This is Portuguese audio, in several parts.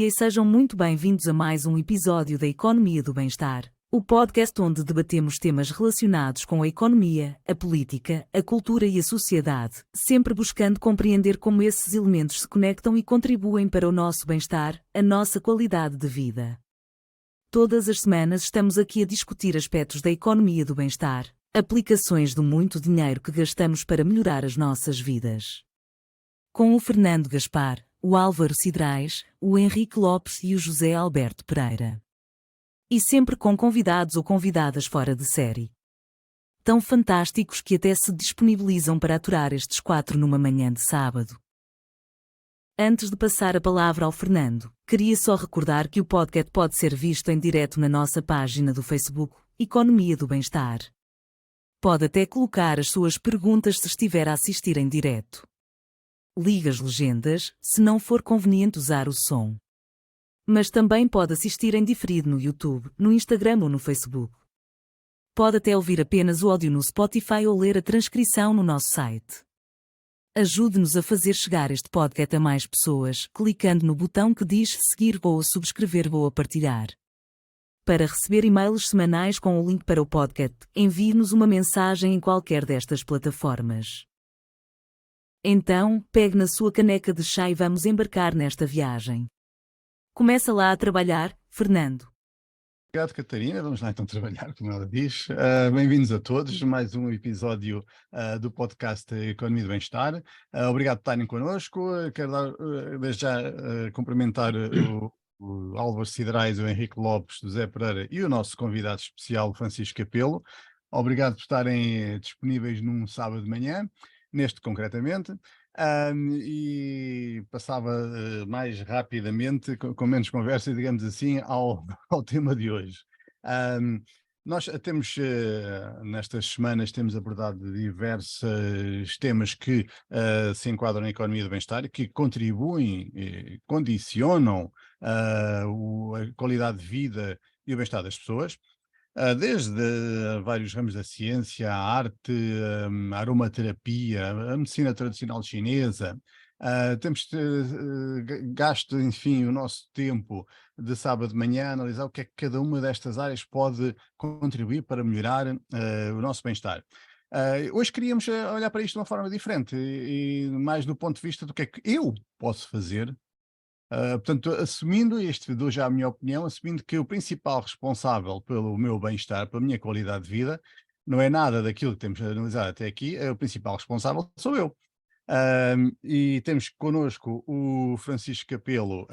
dia e sejam muito bem-vindos a mais um episódio da Economia do Bem-Estar, o podcast onde debatemos temas relacionados com a economia, a política, a cultura e a sociedade, sempre buscando compreender como esses elementos se conectam e contribuem para o nosso bem-estar, a nossa qualidade de vida. Todas as semanas estamos aqui a discutir aspectos da economia do bem-estar, aplicações do muito dinheiro que gastamos para melhorar as nossas vidas. Com o Fernando Gaspar, o Álvaro Cidrais, o Henrique Lopes e o José Alberto Pereira. E sempre com convidados ou convidadas fora de série. Tão fantásticos que até se disponibilizam para aturar estes 4 numa manhã de sábado. Antes de passar a palavra ao Fernando, queria só recordar que o podcast pode ser visto em direto na nossa página do Facebook, Economia do Bem-Estar. Pode até colocar as suas perguntas se estiver a assistir em direto. Ligue as legendas, se não for conveniente usar o som. Mas também pode assistir em diferido no YouTube, no Instagram ou no Facebook. Pode até ouvir apenas o áudio no Spotify ou ler a transcrição no nosso site. Ajude-nos a fazer chegar este podcast a mais pessoas, clicando no botão que diz seguir ou subscrever ou partilhar. Para receber e-mails semanais com o link para o podcast, envie-nos uma mensagem em qualquer destas plataformas. Então, pegue na sua caneca de chá e vamos embarcar nesta viagem. Começa lá a trabalhar, Fernando. Obrigado, Catarina. Vamos lá então trabalhar, como ela diz. Bem-vindos a todos, mais um episódio do podcast Economia do Bem-Estar. Obrigado por estarem connosco. Quero desde já cumprimentar o Álvaro Cidrais, o Henrique Lopes, o José Pereira e o nosso convidado especial, Francisco Capelo. Obrigado por estarem disponíveis num sábado de manhã, neste concretamente. E passava mais rapidamente, com menos conversa, digamos assim, ao tema de hoje. Nós temos, nestas semanas, temos abordado diversos temas que se enquadram na economia do bem-estar e que contribuem, condicionam a qualidade de vida e o bem-estar das pessoas. Desde vários ramos da ciência, a arte, a aromaterapia, a medicina tradicional chinesa. Temos gasto, enfim, o nosso tempo de sábado de manhã a analisar o que é que cada uma destas áreas pode contribuir para melhorar o nosso bem-estar. Hoje queríamos olhar para isto de uma forma diferente e mais do ponto de vista do que é que eu posso fazer. Portanto, assumindo, este dou já a minha opinião, assumindo que o principal responsável pelo meu bem-estar, pela minha qualidade de vida, não é nada daquilo que temos analisado até aqui, o principal responsável sou eu. E temos connosco o Francisco Capelo,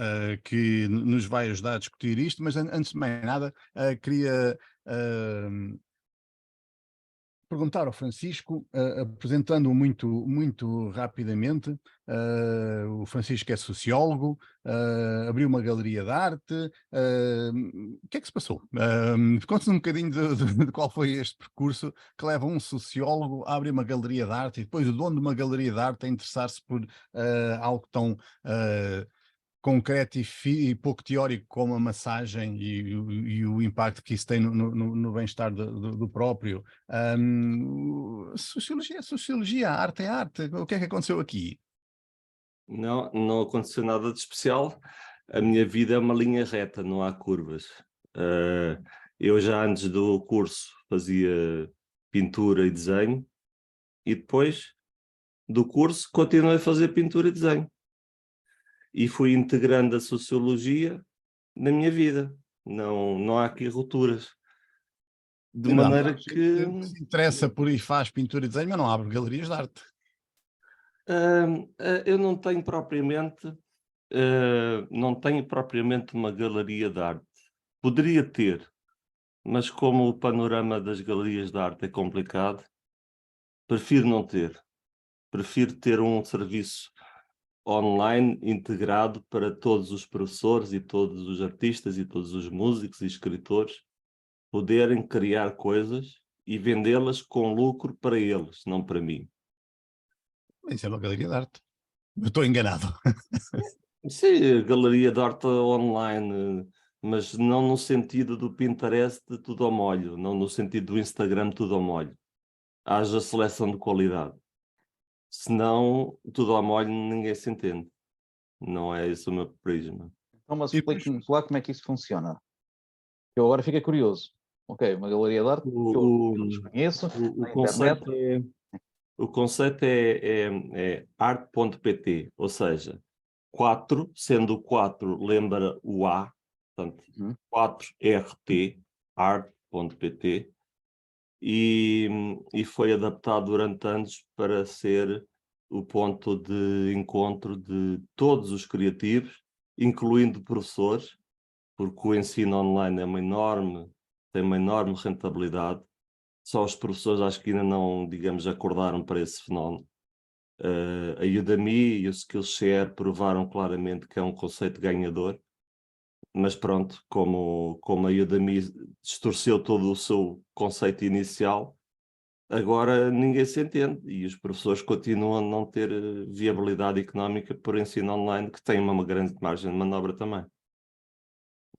que nos vai ajudar a discutir isto, mas antes de mais nada, queria perguntar ao Francisco, apresentando-o muito rapidamente. O Francisco é sociólogo, abriu uma galeria de arte. O que é que se passou? Conte-nos um bocadinho de qual foi este percurso que leva um sociólogo a abrir uma galeria de arte e depois o dono de uma galeria de arte a interessar-se por algo tão concreto e pouco teórico como a massagem e o impacto que isso tem no bem-estar do próprio. Sociologia é sociologia, arte é arte. O que é que aconteceu aqui? Não aconteceu nada de especial. A minha vida é uma linha reta, não há curvas. Eu já antes do curso fazia pintura e desenho e depois do curso continuei a fazer pintura e desenho. E fui integrando a sociologia na minha vida. Não há aqui rupturas. De maneira que se interessa por e faz pintura e desenho, mas não abre galerias de arte. eu não tenho propriamente uma galeria de arte. Poderia ter, mas como o panorama das galerias de arte é complicado, prefiro não ter. Prefiro ter um serviço online integrado para todos os professores e todos os artistas e todos os músicos e escritores poderem criar coisas e vendê-las com lucro para eles, não para mim. Isso é uma galeria de arte. Eu estou enganado. Sim, galeria de arte online, mas não no sentido do Pinterest de tudo ao molho, não no sentido do Instagram tudo ao molho. Haja seleção de qualidade. Senão, tudo ao molho ninguém se entende. Não é esse o meu prisma. Então, mas E depois- explique-nos lá como é que isso funciona. Eu agora fiquei curioso. Ok, uma galeria de arte que eu desconheço, O na internet. conceito é arte.pt, ou seja, 4, sendo o 4 lembra o A, portanto, Uhum. 4RT, arte.pt, e foi adaptado durante anos para ser o ponto de encontro de todos os criativos, incluindo professores, porque o ensino online tem uma enorme rentabilidade. Só os professores acho que ainda não, digamos, acordaram para esse fenómeno. A Udemy e o Skillshare provaram claramente que é um conceito ganhador, mas pronto, como a Udemy distorceu todo o seu conceito inicial, agora ninguém se entende e os professores continuam a não ter viabilidade económica por ensino online, que tem uma grande margem de manobra também.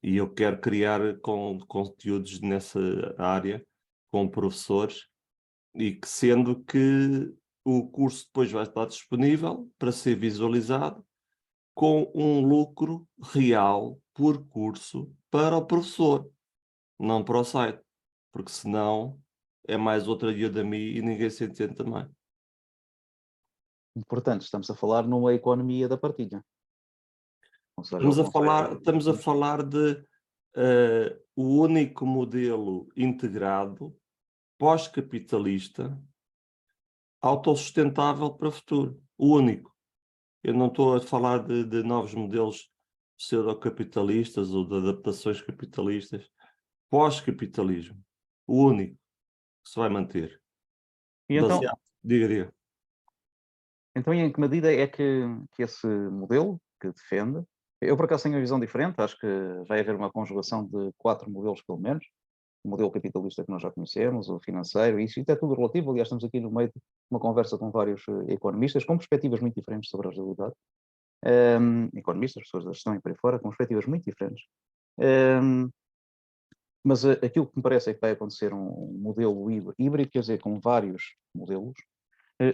E eu quero criar conteúdos nessa área com professores, e que sendo que o curso depois vai estar disponível para ser visualizado com um lucro real por curso para o professor, não para o site, porque senão é mais outra Udemy e ninguém se entende também. Portanto, estamos a falar numa economia da partilha. Ou seja, Estamos a falar de o único modelo integrado, pós-capitalista, autossustentável para o futuro. O único. Eu não estou a falar de novos modelos pseudo-capitalistas ou de adaptações capitalistas. Pós-capitalismo. O único que se vai manter. E então, Diga. então, em que medida é que esse modelo que defende, eu por acaso tenho uma visão diferente, acho que vai haver uma conjugação de 4 modelos pelo menos, o modelo capitalista que nós já conhecemos, o financeiro, isso é tudo relativo, aliás estamos aqui no meio de uma conversa com vários economistas, com perspectivas muito diferentes sobre a realidade, economistas, pessoas da gestão e por aí fora, com perspectivas muito diferentes. Mas aquilo que me parece é que vai acontecer um modelo híbrido, quer dizer, com vários modelos,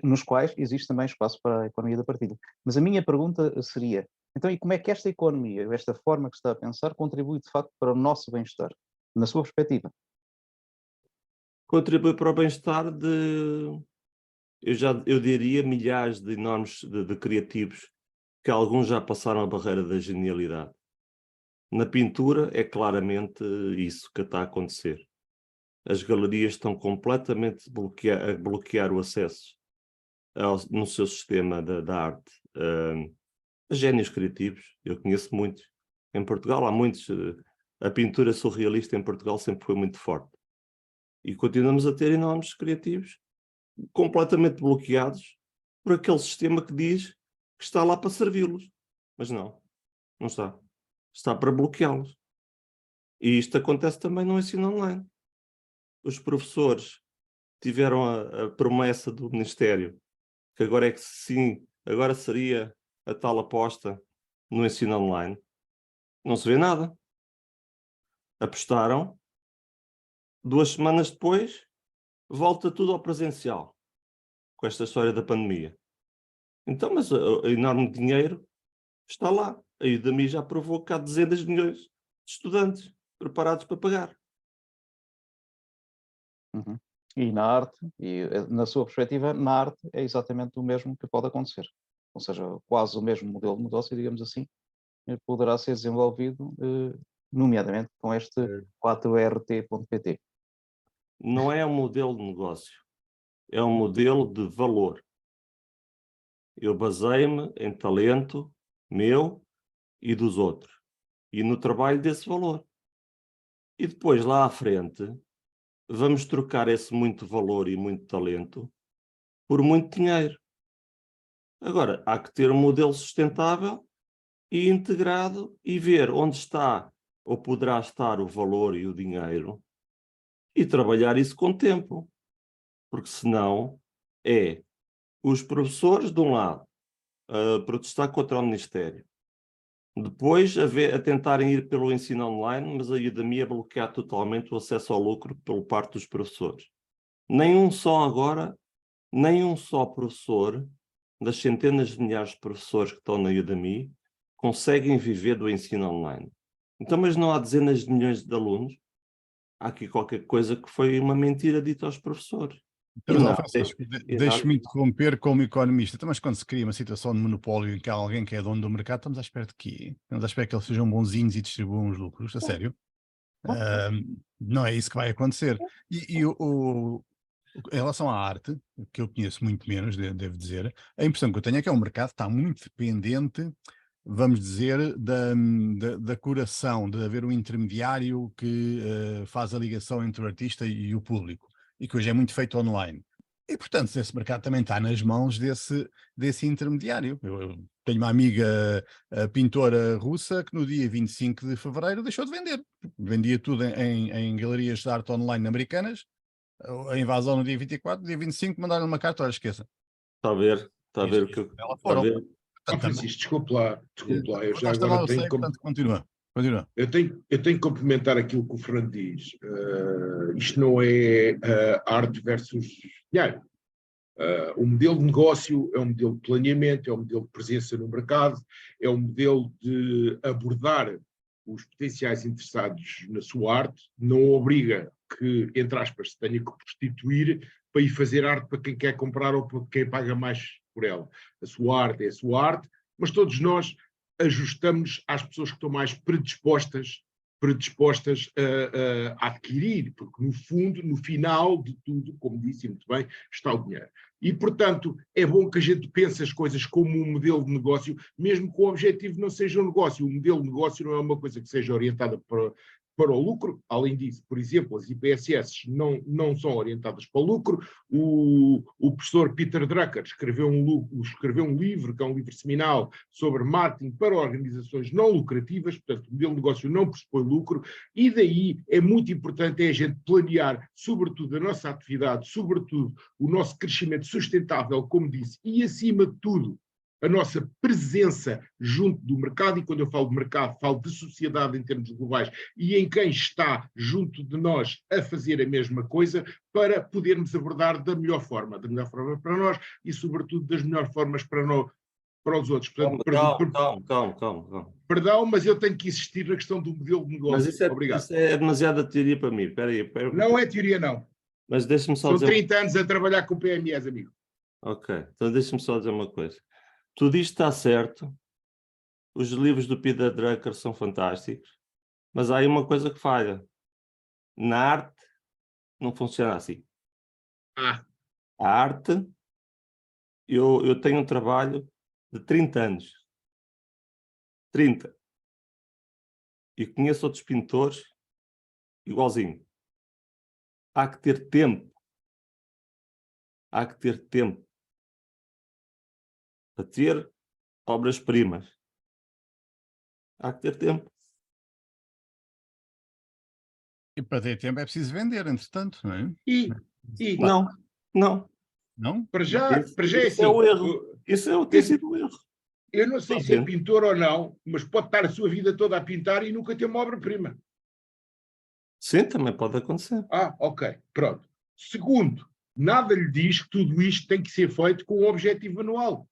nos quais existe também espaço para a economia da partilha. Mas a minha pergunta seria, então, e como é que esta economia, esta forma que está a pensar, contribui de facto para o nosso bem-estar, na sua perspectiva? Contribui para o bem-estar eu diria, milhares de enormes de criativos, que alguns já passaram a barreira da genialidade. Na pintura é claramente isso que está a acontecer. As galerias estão completamente a bloquear o acesso no seu sistema da arte. A génios criativos, eu conheço muitos. Em Portugal há muitos. A pintura surrealista em Portugal sempre foi muito forte. E continuamos a ter enormes criativos completamente bloqueados por aquele sistema que diz que está lá para servi-los. Mas não está. Está para bloqueá-los. E isto acontece também no ensino online. Os professores tiveram a promessa do Ministério que agora é que sim, agora seria a tal aposta no ensino online. Não se vê nada. Apostaram, 2 semanas depois, volta tudo ao presencial, com esta história da pandemia. Então, mas o enorme dinheiro está lá. A Udemy já provou que há dezenas de milhões de estudantes preparados para pagar. Uhum. E na arte, e na sua perspectiva, na arte é exatamente o mesmo que pode acontecer. Ou seja, quase o mesmo modelo de negócio, digamos assim, poderá ser desenvolvido, nomeadamente com este 4RT.pt. Não é um modelo de negócio, é um modelo de valor. Eu baseio-me em talento meu e dos outros, e no trabalho desse valor. E depois, lá à frente, vamos trocar esse muito valor e muito talento por muito dinheiro. Agora, há que ter um modelo sustentável e integrado e ver onde está ou poderá estar o valor e o dinheiro e trabalhar isso com tempo. Porque senão é os professores de um lado a protestar contra o Ministério, depois a tentarem ir pelo ensino online, mas a Udemy a bloquear totalmente o acesso ao lucro por parte dos professores. Nenhum só professor das centenas de milhares de professores que estão na Udemy conseguem viver do ensino online. Então, mas não há dezenas de milhões de alunos? Há aqui qualquer coisa que foi uma mentira dita aos professores. Então, E mas, não, Francisco, e deixe-me não. interromper como economista. Então, mas quando se cria uma situação de monopólio em que há alguém que é dono do mercado, estamos à espera de quê? Estamos à espera que eles sejam bonzinhos e distribuam os lucros, a sério? Não é isso que vai acontecer. Em relação à arte, que eu conheço muito menos, devo dizer, a impressão que eu tenho é que é um mercado que está muito dependente, vamos dizer, da curação, de haver um intermediário que faz a ligação entre o artista e o público, e que hoje é muito feito online. E, portanto, esse mercado também está nas mãos desse intermediário. Eu tenho uma amiga pintora russa que no dia 25 de fevereiro deixou de vender. Vendia tudo em galerias de arte online americanas. A invasão no dia 24, no dia 25 mandaram uma carta, olha, esqueça. Está a ver o que eu... Ela Está a foram. ver? Portanto, Francisco, desculpe lá, eu já gosta lá, agora eu sei, tenho portanto, continua. Continua. eu tenho que complementar aquilo que o Fernando diz. Isto não é arte versus dinheiro. O modelo de negócio é um modelo de planeamento, é um modelo de presença no mercado, é um modelo de abordar os potenciais interessados na sua arte, não obriga que, entre aspas, se tenha que prostituir para ir fazer arte para quem quer comprar ou para quem paga mais por ela. A sua arte é a sua arte, mas todos nós ajustamos às pessoas que estão mais predispostas a adquirir, porque no fundo, no final de tudo, como disse muito bem, está o dinheiro. E, portanto, é bom que a gente pense as coisas como um modelo de negócio, mesmo que o objetivo não seja um negócio. O modelo de negócio não é uma coisa que seja orientada para o lucro. Além disso, por exemplo, as IPSS não são orientadas para o lucro. O professor Peter Drucker escreveu um livro, que é um livro seminal, sobre marketing para organizações não lucrativas, portanto, o modelo de negócio não pressupõe lucro, e daí é muito importante a gente planear, sobretudo, a nossa atividade, sobretudo o nosso crescimento sustentável, como disse, e acima de tudo, a nossa presença junto do mercado, e quando eu falo de mercado, falo de sociedade em termos globais, e em quem está junto de nós a fazer a mesma coisa, para podermos abordar da melhor forma para nós e, sobretudo, das melhores formas para os outros. Portanto, Calma. perdão, mas eu tenho que insistir na questão do modelo de negócio. Mas Obrigado. isso é demasiada teoria para mim. Espera aí. Não é teoria, não. Mas deixa-me só São dizer... 30 anos a trabalhar com PMEs, amigo. Ok, então deixa-me só dizer uma coisa. Tudo isto está certo, os livros do Peter Drucker são fantásticos, mas há aí uma coisa que falha. Na arte não funciona assim. A arte, eu tenho um trabalho de 30 anos. 30. E conheço outros pintores igualzinho. Há que ter tempo. Há que ter tempo para ter obras-primas. Há que ter tempo. E para ter tempo é preciso vender, entretanto, não é? Não. Não? Para já é Isso assim. é o erro. Isso é o que tem sido o erro. Eu não sei se é pintor ou não, mas pode estar a sua vida toda a pintar e nunca ter uma obra-prima. Sim, também pode acontecer. Ok, pronto. Segundo, nada lhe diz que tudo isto tem que ser feito com um objetivo anual.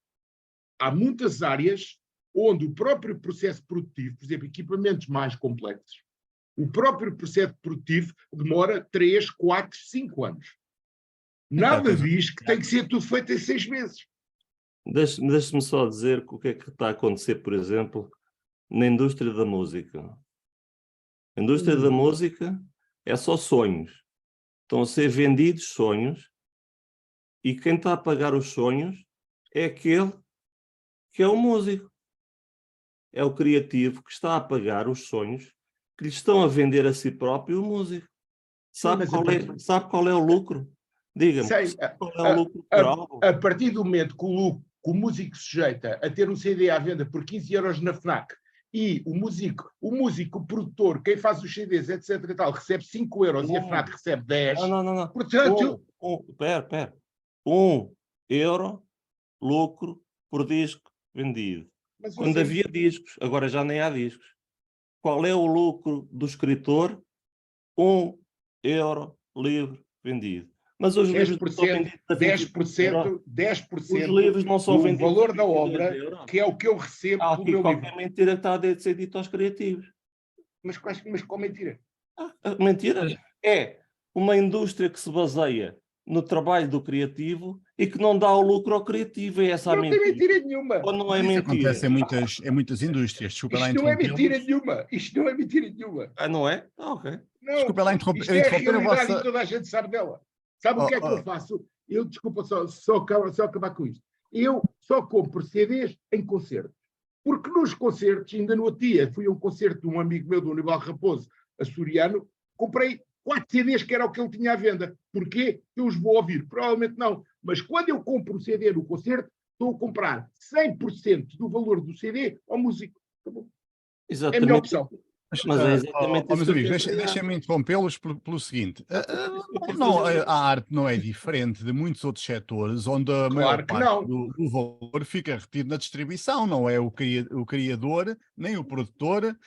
Há muitas áreas onde o próprio processo produtivo, por exemplo, equipamentos mais complexos, o próprio processo produtivo demora 3, 4, 5 anos. Nada diz que tem que ser tudo feito em 6 meses. Deixe-me só dizer o que é que está a acontecer, por exemplo, na indústria da música. A indústria da música é só sonhos. Estão a ser vendidos sonhos e quem está a pagar os sonhos é aquele que é o músico. É o criativo que está a pagar os sonhos que lhe estão a vender a si próprio o músico. Sabe qual é o lucro? Diga-me, qual é o lucro por álbum? A partir do momento que o músico se sujeita a ter um CD à venda por 15 euros na FNAC e o músico, o produtor, quem faz os CDs, etc. e tal, recebe 5 euros e a FNAC recebe 10. Não. Portanto... Pera. 1 euro lucro por disco vendido. Quando havia discos, agora já nem há discos. Qual é o lucro do escritor? 1 euro livre vendido. Mas os livros não são 10%, vendidos a 20 10% Os livros não são do vendidos valor a da 22 obra, euros. que é o que eu recebo Há pelo aqui meu qualquer livro. mentira que está a ser dito aos criativos. Mas qual mentira? A mentira é uma indústria que se baseia no trabalho do criativo e que não dá o lucro ao criativo. É essa a Não tem mentira. mentira nenhuma. Ou não é Mas isso mentira? acontece em muitas indústrias. Desculpa lá Isto não é mentira interrompê-los. nenhuma. Isto não é mentira nenhuma. Ah, não é? Ah, ok. Não, Desculpa lá isto é a interromper a realidade e vossa... toda a gente sabe dela. Sabe o que é que eu faço? Eu, desculpa, só acabar com isto. Eu só compro CDs em concertos. Porque nos concertos, ainda no outro dia, fui a um concerto de um amigo meu, do Aníbal Raposo, açoriano, comprei 4 CDs que era o que ele tinha à venda. Porquê? Eu os vou ouvir? Provavelmente não. Mas quando eu compro um CD no concerto, estou a comprar 100% do valor do CD ao músico. Acabou. É a melhor opção. Mas é exatamente isso meus que eu amigos, quero deixem-me interrompê-los pelo seguinte. não, A arte não é diferente de muitos outros setores onde a maior Claro que parte não. do valor fica retido na distribuição, não é o criador, nem o produtor.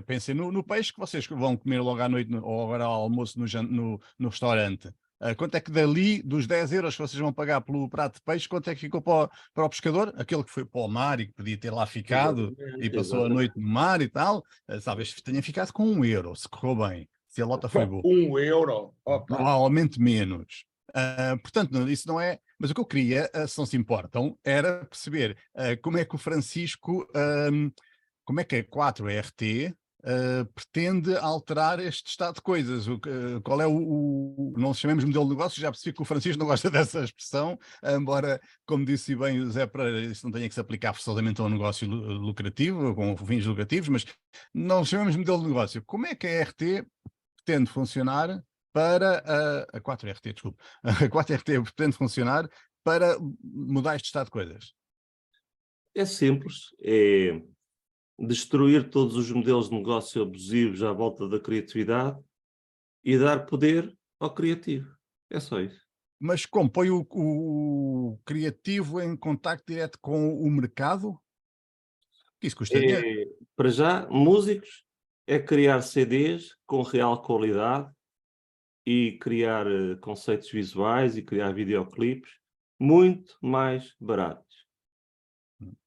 Pensem no peixe que vocês vão comer logo à noite ou agora ao almoço no restaurante. Quanto é que dali, dos 10 euros que vocês vão pagar pelo prato de peixe, quanto é que ficou para o pescador? Aquele que foi para o mar e que podia ter lá ficado e passou a noite no mar e tal, talvez tenha ficado com 1 euro, se correu bem, se a lota foi boa. 1 euro. Opa. Provavelmente menos. Portanto, isso não é... Mas o que eu queria, se não se importam, era perceber como é que o Francisco, como é que a 4RT pretende alterar este estado de coisas. Qual é não chamemos modelo de negócio, já percebi que o Francisco não gosta dessa expressão, embora, como disse bem o Zé Pereira, isso não tenha que se aplicar forçosamente a um negócio lucrativo, com fins lucrativos, mas não chamemos modelo de negócio. Como é que a RT pretende funcionar para a 4RT, desculpe, a 4RT pretende funcionar para mudar este estado de coisas? É simples, é destruir todos os modelos de negócio abusivos à volta da criatividade e dar poder ao criativo. É só isso. Mas como? Põe o criativo em contacto direto com o mercado? Isso custa dinheiro. Para já, músicos é criar CDs com real qualidade e criar conceitos visuais e criar videoclipes muito mais baratos.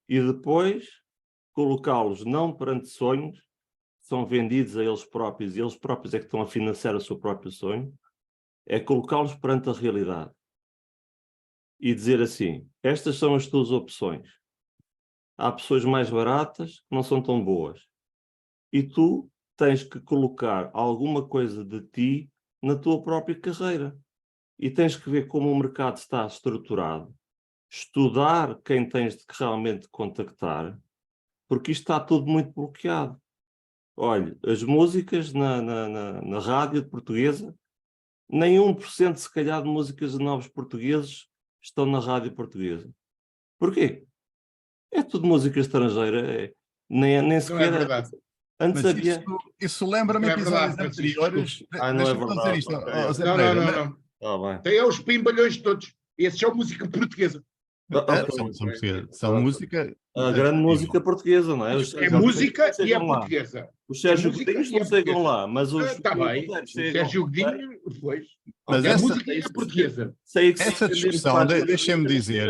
E depois colocá-los não perante sonhos, são vendidos a eles próprios e eles próprios é que estão a financiar o seu próprio sonho, é colocá-los perante a realidade e dizer assim, estas são as tuas opções. Há opções mais baratas que não são tão boas. E tu tens que colocar alguma coisa de ti na tua própria carreira. E tens que ver como o mercado está estruturado, estudar quem tens de realmente contactar, porque isto está tudo muito bloqueado. Olha, as músicas na rádio portuguesa, nem 1% se calhar de músicas de novos portugueses estão na rádio portuguesa. Porquê? É tudo música estrangeira, nem sequer... Não é verdade. Antes Mas havia... isso lembra-me Não é episódios verdade, anteriores. não é Deixa-me dizer verdade. isto, Okay. Zé Pereira, Não. Bem. Tem os pimbalhões todos. Esses são música portuguesa. São música... A grande música portuguesa, não é? É música e é portuguesa. Os Sérgio Godinhos não chegam lá, mas os... Está bem, o Sérgio Godinho, depois. Mas a música é portuguesa. Essa discussão, deixem-me dizer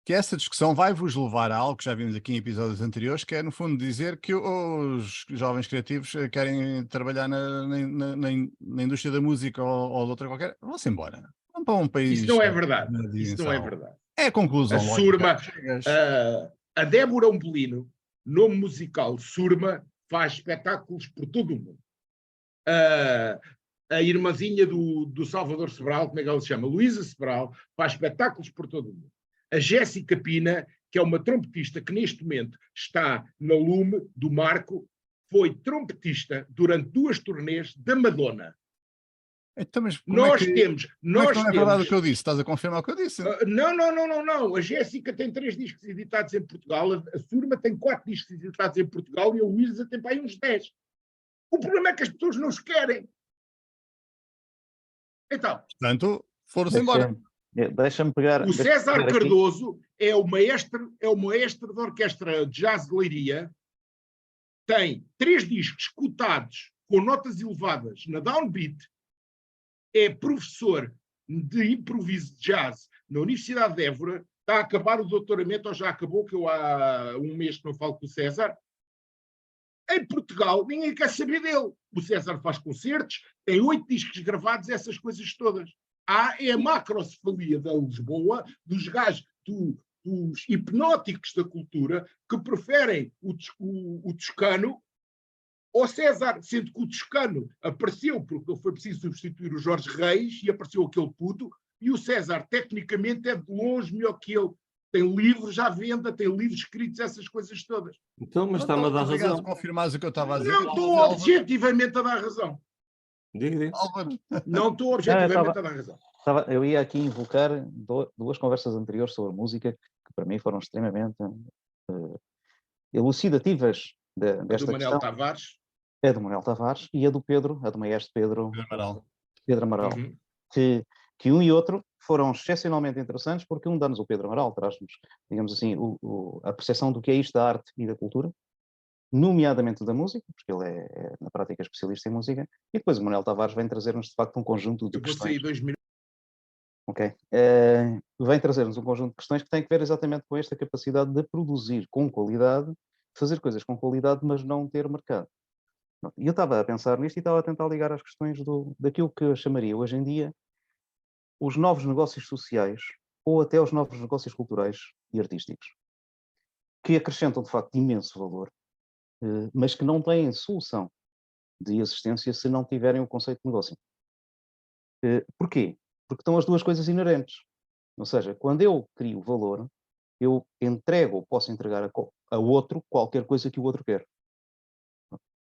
que essa discussão vai-vos levar a algo que já vimos aqui em episódios anteriores, que é, no fundo, dizer que os jovens criativos querem trabalhar na indústria da música ou de outra qualquer, vão-se embora. Vão para um país... Isso não é verdade. Isso não é verdade. É a conclusão. A Surma, a Débora Umbolino, nome musical Surma, faz espetáculos por todo o mundo. A irmãzinha do Salvador Sobral, como é que ela se chama? Luísa Sobral, faz espetáculos por todo o mundo. A Jéssica Pina, que é uma trompetista que neste momento está na Lume do Marco, foi trompetista durante 2 turnês da Madonna. Então, mas Nós temos. Não é verdade o que eu disse? Estás a confirmar o que eu disse? Não. A Jéssica tem 3 discos editados em Portugal, a Surma tem 4 discos editados em Portugal e a Luísa tem para aí uns 10. O problema é que as pessoas não os querem. Então. Portanto, foram-se embora. Deixa-me pegar. O César Cardoso é o maestro da orquestra de jazz de Leiria, tem 3 discos cotados com notas elevadas na Downbeat é professor de improviso de jazz na Universidade de Évora, está a acabar o doutoramento, ou já acabou, que eu há um mês que não falo com o César. Em Portugal, ninguém quer saber dele. O César faz concertos, tem 8 discos gravados, essas coisas todas. É a macrocefalia da Lisboa, dos gajos, dos hipnóticos da cultura, que preferem o Toscano ao César, sendo que o Toscano apareceu porque foi preciso substituir o Jorge Reis e apareceu aquele puto, e o César, tecnicamente, é de longe melhor que ele. Tem livros à venda, tem livros escritos, essas coisas todas. Então, mas está-me a dar Obrigado razão. por confirmares o que eu estava a dizer. Não estou objetivamente a dar razão. Diga. Álvaro, Não estou objetivamente a dar razão. Eu ia aqui invocar duas conversas anteriores sobre música que para mim foram extremamente elucidativas desta do Manel questão. Tavares. É do Manuel Tavares e a do Pedro, a do maestro Pedro Amaral. Uhum. Que um e outro foram excepcionalmente interessantes, porque um dá-nos o Pedro Amaral, traz-nos, digamos assim, a percepção do que é isto da arte e da cultura, nomeadamente da música, porque ele é na prática especialista em música, e depois o Manuel Tavares vem trazer-nos de facto um conjunto de Eu vou questões. sair 2 minutos. Ok. Vem trazer-nos um conjunto de questões que têm que ver exatamente com esta capacidade de produzir com qualidade, de fazer coisas com qualidade, mas não ter mercado. E eu estava a pensar nisto e estava a tentar ligar as questões daquilo que eu chamaria hoje em dia os novos negócios sociais ou até os novos negócios culturais e artísticos, que acrescentam de facto imenso valor, mas que não têm solução de existência se não tiverem o conceito de negócio. Porquê? Porque estão as duas coisas inerentes. Ou seja, quando eu crio valor, eu entrego ou posso entregar a outro qualquer coisa que o outro quer.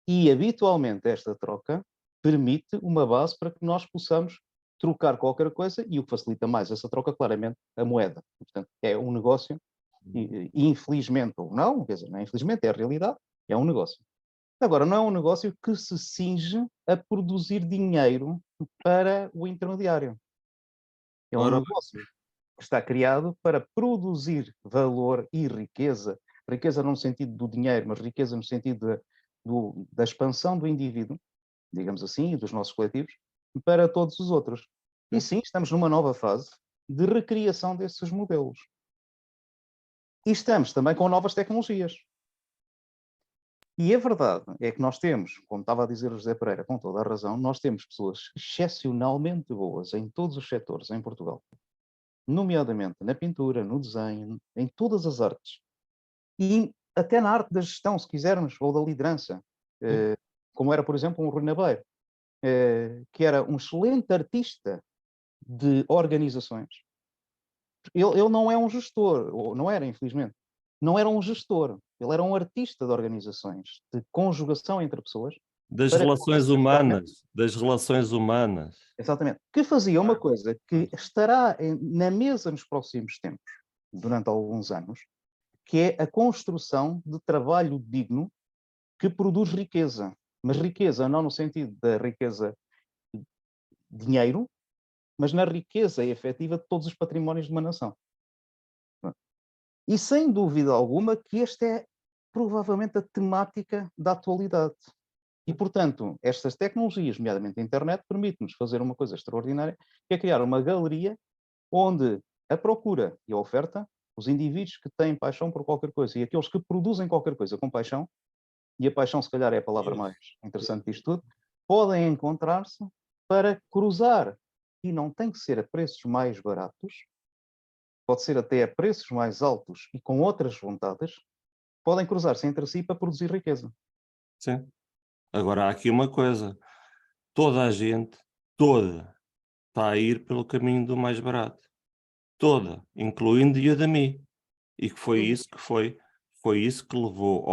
E, habitualmente, esta troca permite uma base para que nós possamos trocar qualquer coisa e o que facilita mais essa troca, claramente, a moeda. Portanto, é um negócio, e, infelizmente ou não, quer dizer, não é infelizmente, é a realidade, é um negócio. Agora, não é um negócio que se cinge a produzir dinheiro para o intermediário. É um negócio que está criado para produzir valor e riqueza. Riqueza não no sentido do dinheiro, mas riqueza no sentido da expansão do indivíduo, digamos assim, e dos nossos coletivos, para todos os outros. E sim, estamos numa nova fase de recriação desses modelos. E estamos também com novas tecnologias. E a verdade é que nós temos, como estava a dizer o José Pereira, com toda a razão, nós temos pessoas excepcionalmente boas em todos os setores em Portugal, nomeadamente na pintura, no desenho, em todas as artes. E até na arte da gestão, se quisermos, ou da liderança, como era, por exemplo, um Rui Nabeiro, que era um excelente artista de organizações. Ele não é um gestor, ou não era, infelizmente, não era um gestor, ele era um artista de organizações, de conjugação entre pessoas. Das relações humanas, das relações humanas. Exatamente. Que fazia uma coisa que estará na mesa nos próximos tempos, durante alguns anos, que é a construção de trabalho digno que produz riqueza. Mas riqueza não no sentido da riqueza dinheiro, mas na riqueza efetiva de todos os patrimónios de uma nação. E sem dúvida alguma que esta é provavelmente a temática da atualidade. E, portanto, estas tecnologias, nomeadamente a internet, permitem-nos fazer uma coisa extraordinária, que é criar uma galeria onde a procura e a oferta, os indivíduos que têm paixão por qualquer coisa e aqueles que produzem qualquer coisa com paixão, e a paixão se calhar é a palavra mais interessante disto tudo, podem encontrar-se para cruzar. E não tem que ser a preços mais baratos, pode ser até a preços mais altos e com outras vontades, podem cruzar-se entre si para produzir riqueza. Sim. Agora há aqui uma coisa. Toda a gente, toda, está a ir pelo caminho do mais barato. Toda, incluindo a Udemy. E que foi isso que levou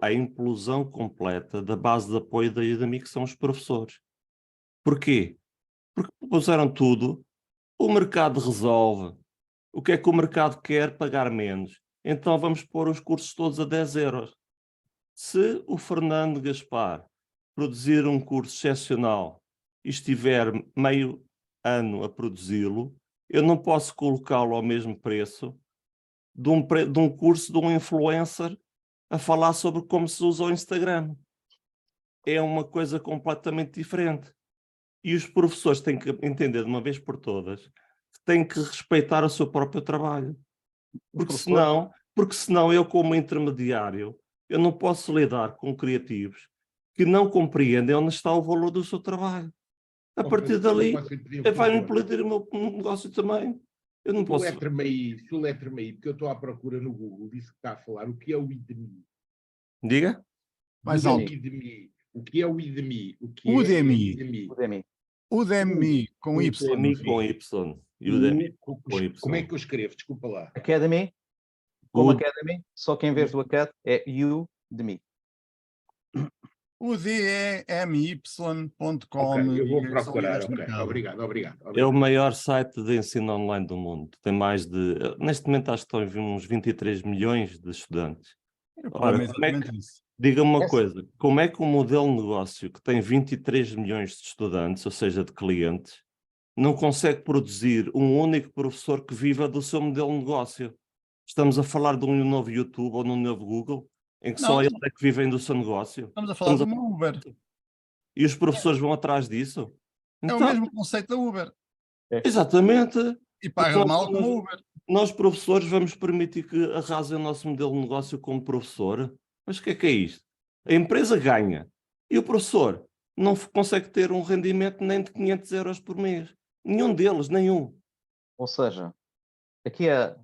à implosão completa da base de apoio da Udemy, que são os professores. Porquê? Porque puseram tudo, o mercado resolve. O que é que o mercado quer? Pagar menos. Então vamos pôr os cursos todos a 10 euros. Se o Fernando Gaspar produzir um curso excepcional e estiver meio ano a produzi-lo, eu não posso colocá-lo ao mesmo preço de um curso de um influencer a falar sobre como se usa o Instagram. É uma coisa completamente diferente. E os professores têm que entender de uma vez por todas que têm que respeitar o seu próprio trabalho. Porque senão eu, como intermediário, eu não posso lidar com criativos que não compreendem onde está o valor do seu trabalho. A partir dali, vai-me impedir o meu negócio também. Eu não posso... Soletra-me aí, porque eu estou à procura no Google, disse que está a falar. O que é o Udemy? Diga? Mais alto. O que é o Udemy? Udemy. Udemy com Y. Udemy com Y. Udemy com Y. Como é que eu escrevo? Desculpa lá. Academy, como Academy, só que em vez do Acad é Udemy. udemy.com. Okay, eu vou procurar. Okay. Obrigado. É o maior site de ensino online do mundo. Tem mais de... Neste momento acho que estão uns 23 milhões de estudantes. Ora, diga-me uma coisa, como é que um modelo de negócio que tem 23 milhões de estudantes, ou seja, de clientes, não consegue produzir um único professor que viva do seu modelo de negócio? Estamos a falar de um novo YouTube ou de um novo Google, em que só eles é que vivem do seu negócio? Estamos a falar de uma Uber. E os professores vão atrás disso? Então, é o mesmo conceito da Uber. Exatamente. E paga mal como Uber. Nós, professores, vamos permitir que arrasem o nosso modelo de negócio como professor? Mas o que é isto? A empresa ganha e o professor não consegue ter um rendimento nem de 500 euros por mês. Nenhum deles, nenhum. Ou seja, aqui há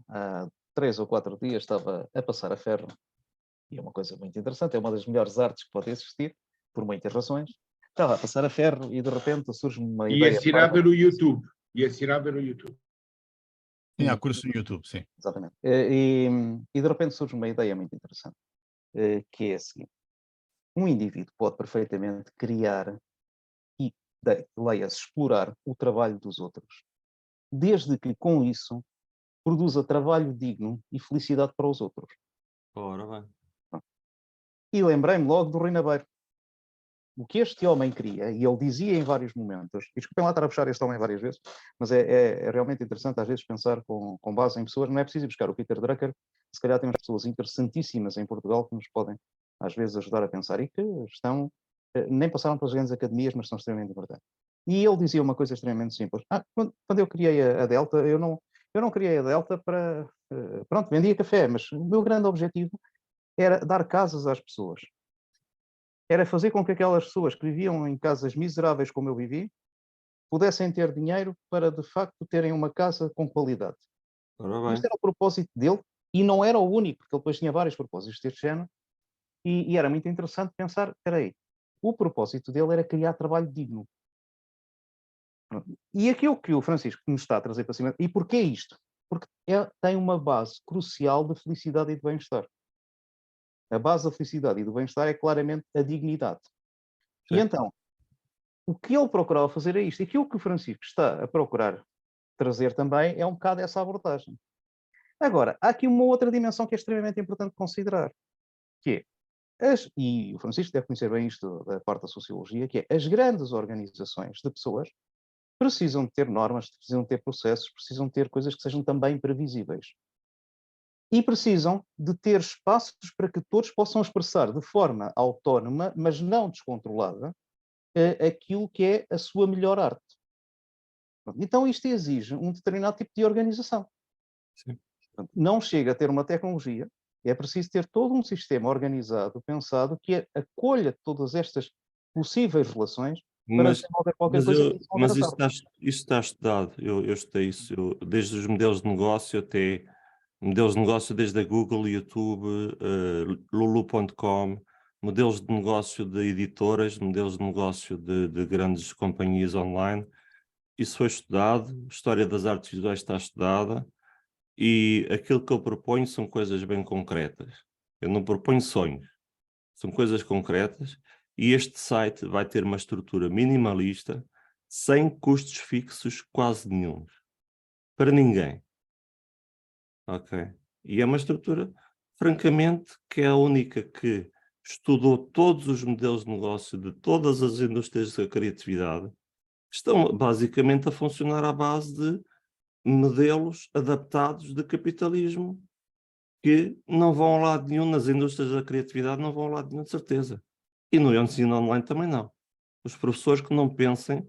3 ou 4 dias estava a passar a ferro, e é uma coisa muito interessante, é uma das melhores artes que pode existir, por muitas razões. Estava a passar a ferro e de repente surge uma ideia... E assinada no YouTube. Sim, há curso no YouTube, sim. Exatamente. E de repente surge uma ideia muito interessante, que é a seguinte. Um indivíduo pode perfeitamente criar e, leia-se, explorar o trabalho dos outros, desde que com isso produza trabalho digno e felicidade para os outros. Ora bem. E lembrei-me logo do Rui Nabeiro. O que este homem queria, e ele dizia em vários momentos, e desculpem lá estar a puxar este homem várias vezes, mas é realmente interessante às vezes pensar com base em pessoas, não é preciso ir buscar o Peter Drucker, se calhar temos pessoas interessantíssimas em Portugal que nos podem às vezes ajudar a pensar e que estão, nem passaram pelas grandes academias, mas são extremamente importantes. E ele dizia uma coisa extremamente simples. Quando eu criei a Delta, eu não criei a Delta para... pronto, vendia café, mas o meu grande objetivo era dar casas às pessoas. Era fazer com que aquelas pessoas que viviam em casas miseráveis como eu vivi, pudessem ter dinheiro para, de facto, terem uma casa com qualidade. Isto era o propósito dele, e não era o único, porque ele depois tinha vários propósitos deste género, e era muito interessante pensar, espera aí, o propósito dele era criar trabalho digno. E aquilo que o Francisco nos está a trazer para cima, e porquê isto? Porque tem uma base crucial de felicidade e de bem-estar. A base da felicidade e do bem-estar é claramente a dignidade. Sim. E então, o que ele procurava fazer é isto. E aquilo que o Francisco está a procurar trazer também é um bocado essa abordagem. Agora, há aqui uma outra dimensão que é extremamente importante considerar, que é, e o Francisco deve conhecer bem isto da parte da sociologia, que é as grandes organizações de pessoas precisam de ter normas, precisam de ter processos, precisam de ter coisas que sejam também previsíveis. E precisam de ter espaços para que todos possam expressar de forma autónoma, mas não descontrolada, aquilo que é a sua melhor arte. Então isto exige um determinado tipo de organização. Sim. Não chega a ter uma tecnologia, é preciso ter todo um sistema organizado, pensado, que acolha todas estas possíveis relações para desenvolver qualquer coisa. Mas isso está estudado, eu estudei isso, desde os modelos de negócio até... Modelos de negócio desde a Google, YouTube, Lulu.com, modelos de negócio de editoras, modelos de negócio de grandes companhias online. Isso foi estudado, a história das artes visuais está estudada e aquilo que eu proponho são coisas bem concretas. Eu não proponho sonhos, são coisas concretas e este site vai ter uma estrutura minimalista, sem custos fixos quase nenhum, para ninguém. Ok. E é uma estrutura, francamente, que é a única que estudou todos os modelos de negócio de todas as indústrias da criatividade, estão basicamente a funcionar à base de modelos adaptados de capitalismo que não vão a lado nenhum, nas indústrias da criatividade não vão a lado nenhum, de certeza. E no ensino online também não. Os professores que não pensem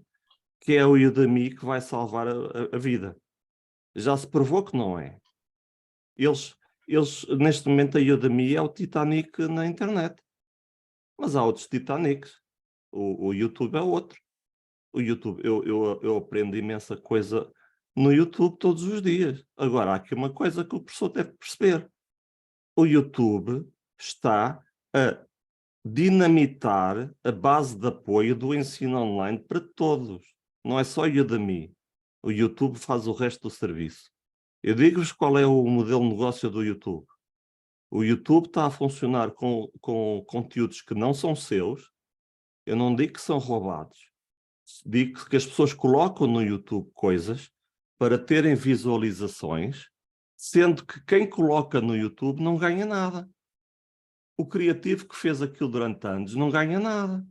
que é o Udemy que vai salvar a vida. Já se provou que não é. Eles, neste momento, a Udemy é o Titanic na internet. Mas há outros Titanics. O YouTube é outro. O YouTube, eu aprendo imensa coisa no YouTube todos os dias. Agora, há aqui uma coisa que o professor deve perceber. O YouTube está a dinamitar a base de apoio do ensino online para todos. Não é só Udemy. O YouTube faz o resto do serviço. Eu digo-vos qual é o modelo de negócio do YouTube. O YouTube está a funcionar com conteúdos que não são seus. Eu não digo que são roubados. Digo que as pessoas colocam no YouTube coisas para terem visualizações, sendo que quem coloca no YouTube não ganha nada. O criativo que fez aquilo durante anos não ganha nada.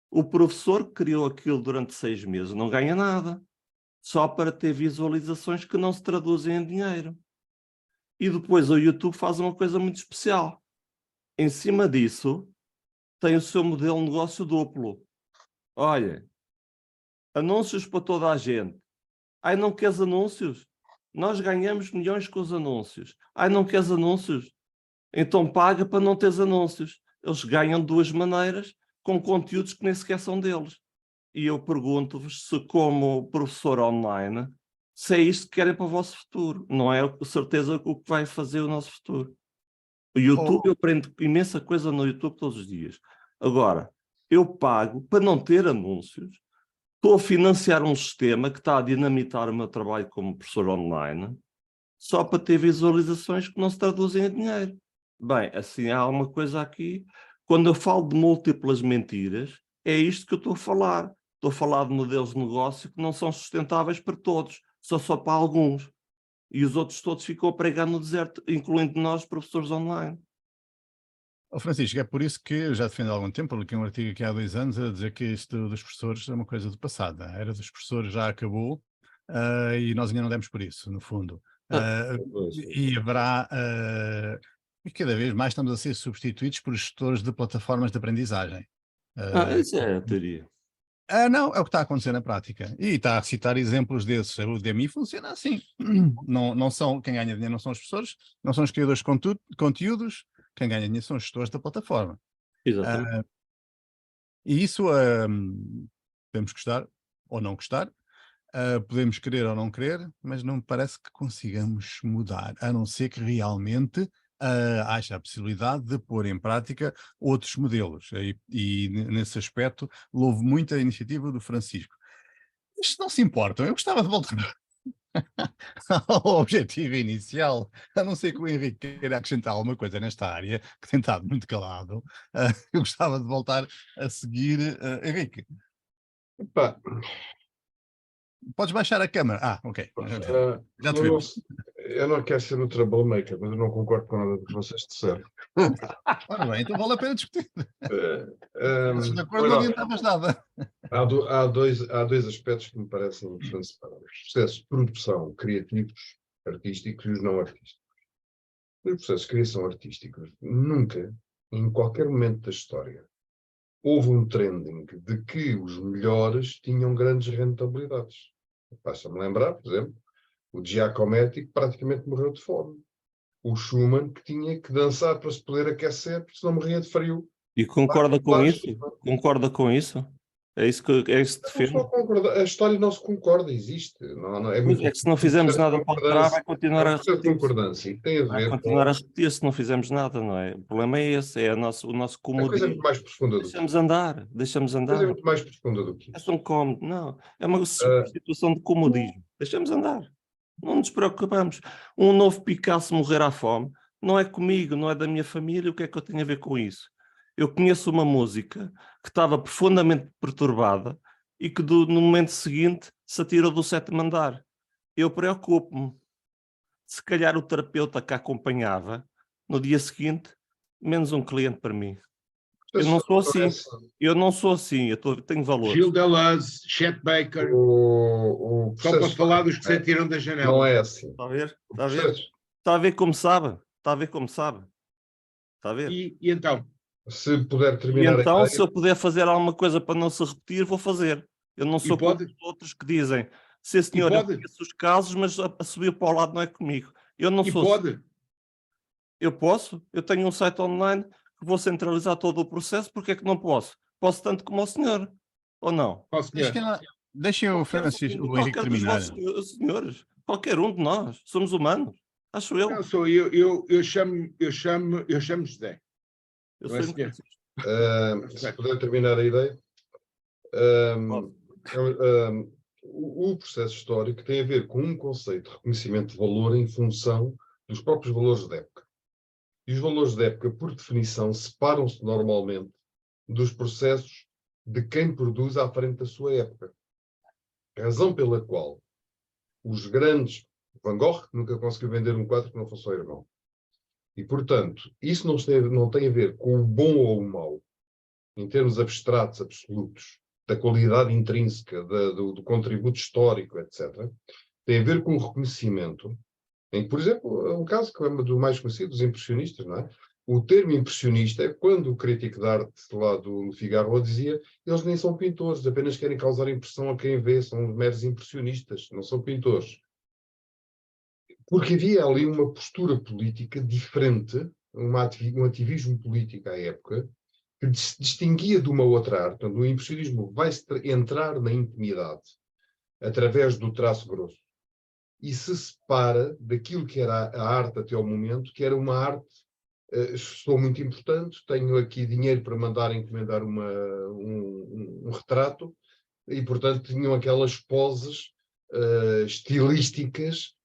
O professor que criou aquilo durante 6 meses não ganha nada. Só para ter visualizações que não se traduzem em dinheiro. E depois o YouTube faz uma coisa muito especial. Em cima disso, tem o seu modelo de negócio duplo. Olha, anúncios para toda a gente. Ai, não queres anúncios? Nós ganhamos milhões com os anúncios. Ai, não queres anúncios? Então paga para não teres anúncios. Eles ganham de 2 maneiras, com conteúdos que nem sequer são deles. E eu pergunto-vos se, como professor online, se é isto que querem para o vosso futuro. Não é com certeza o que vai fazer o nosso futuro. O YouTube, eu aprendo imensa coisa no YouTube todos os dias. Agora, eu pago para não ter anúncios. Estou a financiar um sistema que está a dinamitar o meu trabalho como professor online, só para ter visualizações que não se traduzem em dinheiro. Bem, assim há uma coisa aqui. Quando eu falo de múltiplas mentiras, é isto que eu estou a falar. Estou a falar de modelos de negócio que não são sustentáveis para todos, só para alguns. E os outros todos ficam a pregar no deserto, incluindo nós, professores online. Francisco, é por isso que eu já defendo há algum tempo, publiquei um artigo aqui há 2 anos a dizer que isto dos professores é uma coisa do passado. A era dos professores já acabou e nós ainda não demos por isso, no fundo. E haverá... e cada vez mais estamos a ser substituídos por gestores de plataformas de aprendizagem. Isso é a teoria. Não, é o que está a acontecer na prática. E está a citar exemplos desses. O Udemy funciona assim. Não são, quem ganha dinheiro não são os professores, não são os criadores de conteúdos, quem ganha dinheiro são os gestores da plataforma. Exatamente. E isso podemos gostar ou não gostar, podemos querer ou não querer, mas não me parece que consigamos mudar, a não ser que realmente haja a possibilidade de pôr em prática outros modelos. E nesse aspecto, louvo muito a iniciativa do Francisco. Mas não se importam, eu gostava de voltar ao objetivo inicial, a não ser que o Henrique queira acrescentar alguma coisa nesta área, que tem estado muito calado. Eu gostava de voltar a seguir. Henrique, Epá, podes baixar a câmera. Ok. Já te eu, não, vemos. eu não quero ser o troublemaker, mas eu não concordo com nada do que vocês disseram. Ora bem, então vale a pena discutir. Se de acordo, Olha, não adiantavas nada. há dois aspectos que me parecem importantes separar. Os processos de produção criativos, artísticos e os não artísticos. Os processos de criação artísticos, nunca, em qualquer momento da história, houve um trending de que os melhores tinham grandes rentabilidades. Basta-me lembrar, por exemplo, o Giacometti que praticamente morreu de fome. O Schumann que tinha que dançar para se poder aquecer, porque senão morria de frio. E concorda com isso? Concorda com isso? É isso que defende? A história não se concorda, existe. Não, é que se não fizermos nada para alterar, vai continuar a repetir-se. Tem a ver vai continuar a repetir se não fizermos nada, não é? O problema é esse, é o nosso A coisa é muito comodismo. mais profunda do que Deixamos andar. A coisa é muito mais profunda do que É isso. tão cómodo, não. É uma situação de comodismo. Deixamos andar. Não nos preocupamos. Um novo Picasso morrer à fome não é comigo, não é da minha família. O que é que eu tenho a ver com isso? Eu conheço uma música que estava profundamente perturbada e que no momento seguinte se atirou do 7º andar. Eu preocupo-me. Se calhar o terapeuta que a acompanhava, no dia seguinte, menos um cliente para mim. Eu não sou assim. Eu não sou assim. Tenho valores. Gil Deleuze, Chet Baker, só para falar dos que se atiram da janela. Não é assim. Está a ver? Está a ver? Está a ver como sabe? Está a ver como sabe? Está a ver? E então? Se puder terminar. E então, se eu puder fazer alguma coisa para não se repetir, vou fazer. Eu não sou como pode? os outros que dizem, sim senhor, eu pode? conheço os casos, mas a subir para o lado não é comigo. Eu não E sou. pode? Eu posso? Eu tenho um site online que vou centralizar todo o processo, porque é que não posso? Posso tanto como o senhor, ou não? Ó, senhor. Deixem o Francisco, o Henrique Qualquer dos terminar. vossos senhores, qualquer um de nós, somos humanos, acho eu. Não, sou eu chamo José. Eu Não é, sou senhor? Se puder terminar a ideia. Pode. O processo histórico tem a ver com um conceito de reconhecimento de valor em função dos próprios valores da época. E os valores da época, por definição, separam-se normalmente dos processos de quem produz à frente da sua época. Razão pela qual os grandes... Van Gogh nunca conseguiu vender um quadro que não fosse ao irmão. E, portanto, isso não tem a ver com o bom ou o mau, em termos abstratos, absolutos, da qualidade intrínseca, do contributo histórico, etc. Tem a ver com o reconhecimento, em que, por exemplo, um caso que é do mais conhecido, dos impressionistas, não é? O termo impressionista é quando o crítico de arte lá do Figaro dizia eles nem são pintores, apenas querem causar impressão a quem vê, são meros impressionistas, não são pintores. Porque havia ali uma postura política diferente, um ativismo político à época, que se distinguia de uma outra arte. Portanto, o impressionismo vai entrar na intimidade através do traço grosso e se separa daquilo que era a arte até ao momento, que era uma arte, sou muito importante, tenho aqui dinheiro para mandar encomendar um retrato, e portanto tinham aquelas poses estilísticas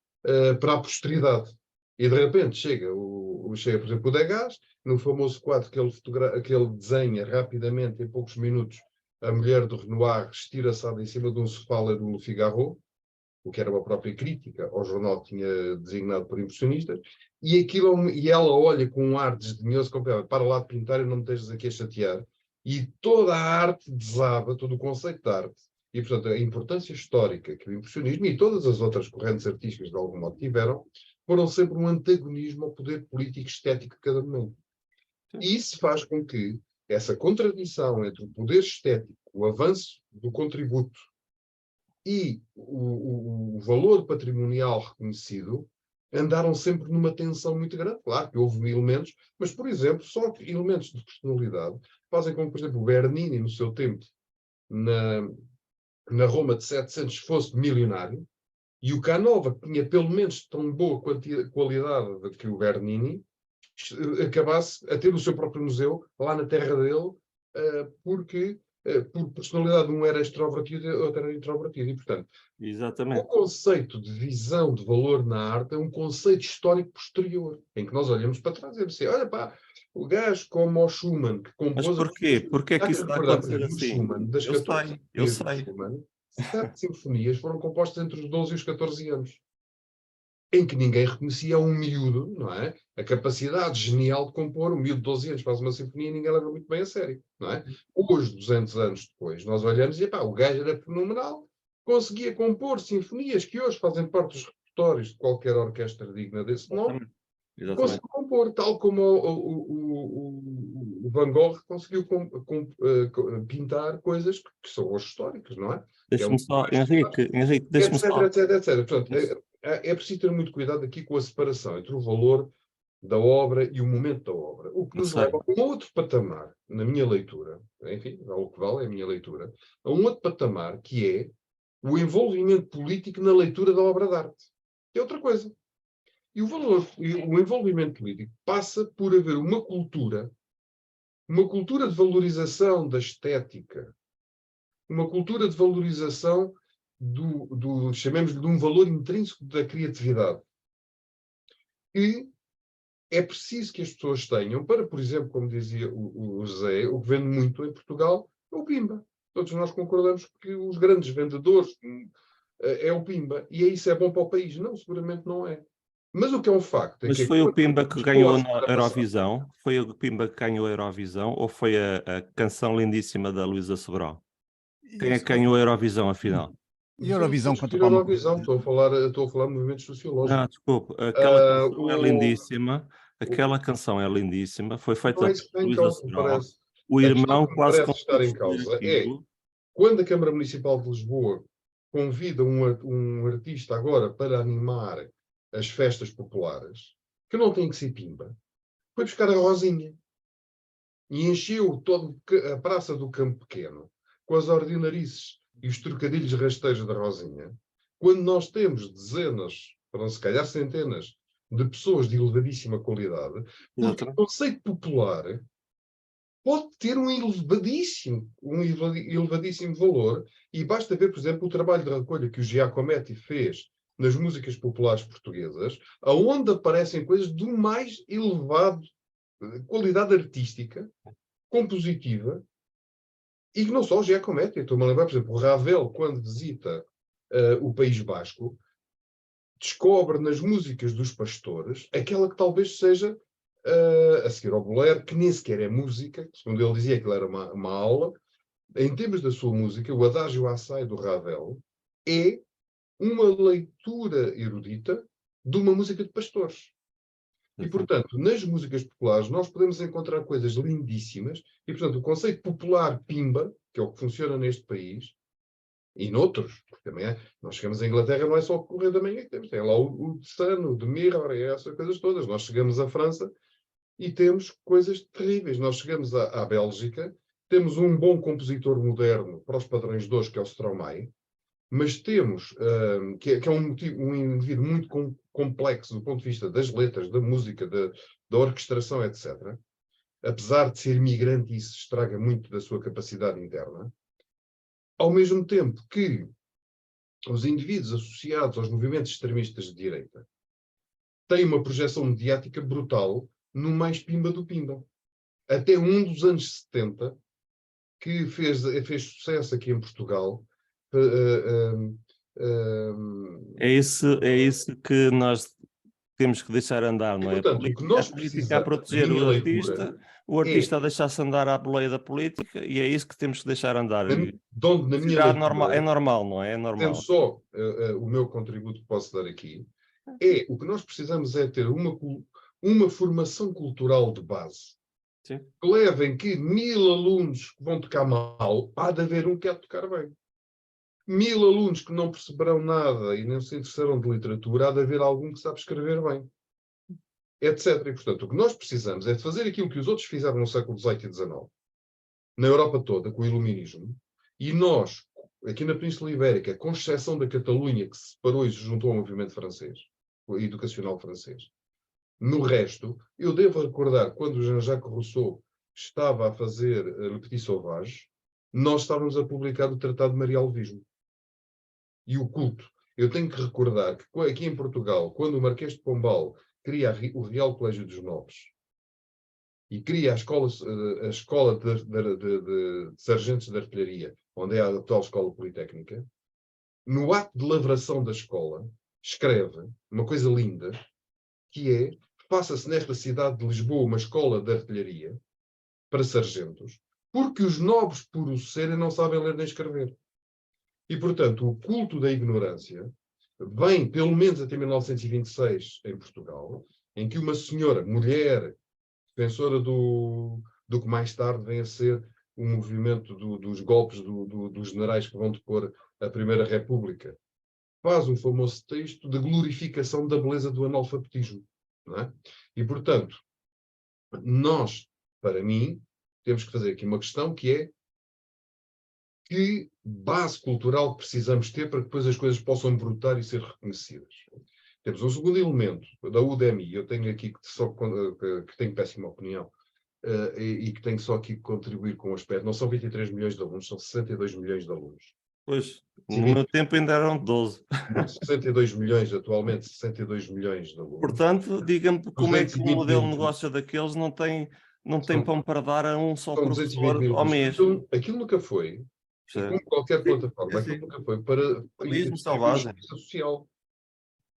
para a posteridade. E de repente chega, por exemplo, o Degas, no famoso quadro que ele desenha rapidamente, em poucos minutos, a mulher do Renoir estira-se em cima de um sofá no Figaro, o que era uma própria crítica ao jornal que tinha designado por impressionistas, e ela olha com um ar desdenhoso, para lá de pintar e não me estejas aqui a chatear, e toda a arte desaba, todo o conceito de arte, e portanto a importância histórica que o impressionismo e todas as outras correntes artísticas de algum modo tiveram, foram sempre um antagonismo ao poder político estético de cada momento. E isso faz com que essa contradição entre o poder estético, o avanço do contributo e o valor patrimonial reconhecido, andaram sempre numa tensão muito grande. Claro que houve elementos, mas, por exemplo, só elementos de personalidade fazem com que, por exemplo, o Bernini, no seu tempo, na Roma de 700, fosse milionário, e o Canova, que tinha pelo menos tão boa qualidade que o Bernini, acabasse a ter o seu próprio museu lá na terra dele, porque por personalidade um era extrovertido e o outro era introvertido. E, portanto, Exatamente. o conceito de visão de valor na arte é um conceito histórico posterior, em que nós olhamos para trás e dizemos assim, olha pá, o gajo como o Schumann, que compôs... Mas porquê? Porquê é que isso está a acontecer o assim? Schumann, das 14 Eu sei. Schumann, 7 sinfonias foram compostas entre os 12 e os 14 anos, em que ninguém reconhecia a um miúdo, não é? A capacidade genial de compor. Um miúdo de 12 anos faz uma sinfonia e ninguém leva muito bem a sério, não é? Hoje, 200 anos depois, nós olhamos e, pá, o gajo era fenomenal, conseguia compor sinfonias que hoje fazem parte dos repertórios de qualquer orquestra digna desse nome. Conseguiu compor, tal como o Van Gogh conseguiu pintar coisas que são hoje históricas, não é? Deixa-me só, Henrique, deixa-me só. Etc. Portanto, é preciso ter muito cuidado aqui com a separação entre o valor da obra e o momento da obra. O que nos leva a um outro patamar, na minha leitura, enfim, ao que vale é a minha leitura, a um outro patamar que é o envolvimento político na leitura da obra de arte. É outra coisa. E o envolvimento político passa por haver uma cultura de valorização da estética, uma cultura de valorização chamemos-lhe de um valor intrínseco da criatividade. E é preciso que as pessoas tenham, para, por exemplo, como dizia o José, o que vende muito em Portugal é o Pimba. Todos nós concordamos que os grandes vendedores é o Pimba. E isso é bom para o país? Não, seguramente não é. Mas o que é um facto é Mas que... foi o Pimba que ganhou a Eurovisão? Foi o Pimba que ganhou a Eurovisão? Ou foi a canção lindíssima da Luísa Sobral? Quem é que ganhou a Eurovisão, afinal? E a Eurovisão contra a Eurovisão, estou a falar de movimentos sociológicos. Não, desculpe, aquela canção é lindíssima. Aquela canção é lindíssima. Foi feita por Luísa Sobral. O irmão quase conseguiu estar em causa. Quando a Câmara Municipal de Lisboa convida um artista agora para animar as festas populares, que não tem que ser pimba, foi buscar a Rosinha e encheu toda a Praça do Campo Pequeno com as ordinarices e os trocadilhos rasteiros da Rosinha, quando nós temos dezenas, para não se calhar centenas, de pessoas de elevadíssima qualidade, porque o conceito popular pode ter um elevadíssimo valor, e basta ver, por exemplo, o trabalho de recolha que o Giacometti fez nas músicas populares portuguesas, aonde aparecem coisas do mais elevado qualidade artística, compositiva, e que não só o Giacometti. Estou-me a lembrar, por exemplo, o Ravel, quando visita o País Basco, descobre nas músicas dos pastores aquela que talvez seja, a seguir ao bolero, que nem sequer é música, segundo ele dizia que era uma aula. Em termos da sua música, o Adagio Assai do Ravel é uma leitura erudita de uma música de pastores. E, portanto, nas músicas populares nós podemos encontrar coisas lindíssimas, e, portanto, o conceito popular pimba, que é o que funciona neste país, e noutros, porque também nós chegamos à Inglaterra, não é só o Correio da Manhã que temos, tem lá o Sun, o The Mirror, e essas coisas todas. Nós chegamos à França e temos coisas terríveis. Nós chegamos à Bélgica, temos um bom compositor moderno para os padrões de hoje, que é o Stromae, mas temos, que é um indivíduo muito complexo do ponto de vista das letras, da música, da orquestração, etc. Apesar de ser imigrante, isso estraga muito da sua capacidade interna. Ao mesmo tempo que os indivíduos associados aos movimentos extremistas de direita têm uma projeção mediática brutal no mais pimba do pimba. Até um dos anos 70, que fez sucesso aqui em Portugal. É isso que nós temos que deixar andar, não é? Portanto, o que nós a política a proteger o artista a deixar-se andar à boleia da política, e é isso que temos que deixar andar. Na minha leitura, é normal, não é? É normal. Só o meu contributo que posso dar aqui, o que nós precisamos é ter uma formação cultural de base. Sim. Que levem que 1000 alunos que vão tocar mal, há de haver um que há de tocar bem. 1000 alunos que não perceberão nada e não se interessarão de literatura, há de haver algum que sabe escrever bem, etc. E, portanto, o que nós precisamos é de fazer aquilo que os outros fizeram no século XVIII e XIX, na Europa toda, com o Iluminismo, e nós, aqui na Península Ibérica, com exceção da Catalunha, que se separou e se juntou ao movimento francês, educacional francês. No resto, eu devo recordar, quando o Jean-Jacques Rousseau estava a fazer Le Petit Sauvage, nós estávamos a publicar o Tratado de Marialvismo. E o culto. Eu tenho que recordar que aqui em Portugal, quando o Marquês de Pombal cria o Real Colégio dos Nobres e cria a escola de sargentos de artilharia, onde é a atual escola politécnica, no ato de lavração da escola, escreve uma coisa linda, que é: faça-se nesta cidade de Lisboa uma escola de artilharia para sargentos, porque os nobres, por o serem, não sabem ler nem escrever. E, portanto, o culto da ignorância vem, pelo menos até 1926, em Portugal, em que uma senhora, mulher, defensora do que mais tarde vem a ser o movimento dos golpes dos generais que vão depor a Primeira República, faz um famoso texto de glorificação da beleza do analfabetismo. Não é? E, portanto, nós, para mim, temos que fazer aqui uma questão que é: que base cultural precisamos ter para que depois as coisas possam brotar e ser reconhecidas? Temos um segundo elemento da UDEMI, eu tenho aqui que tenho péssima opinião, e que tenho só aqui que contribuir com o aspecto. Não são 23 milhões de alunos, são 62 milhões de alunos. Pois, no meu tempo ainda eram 12. 62 milhões, atualmente 62 milhões de alunos. Portanto, diga-me como é que o modelo de 220 negócio daqueles não tem pão para dar a um só professor mil ao mês. Então, aquilo nunca foi, como qualquer plataforma, aquilo nunca foi para Capitalismo selvagem social.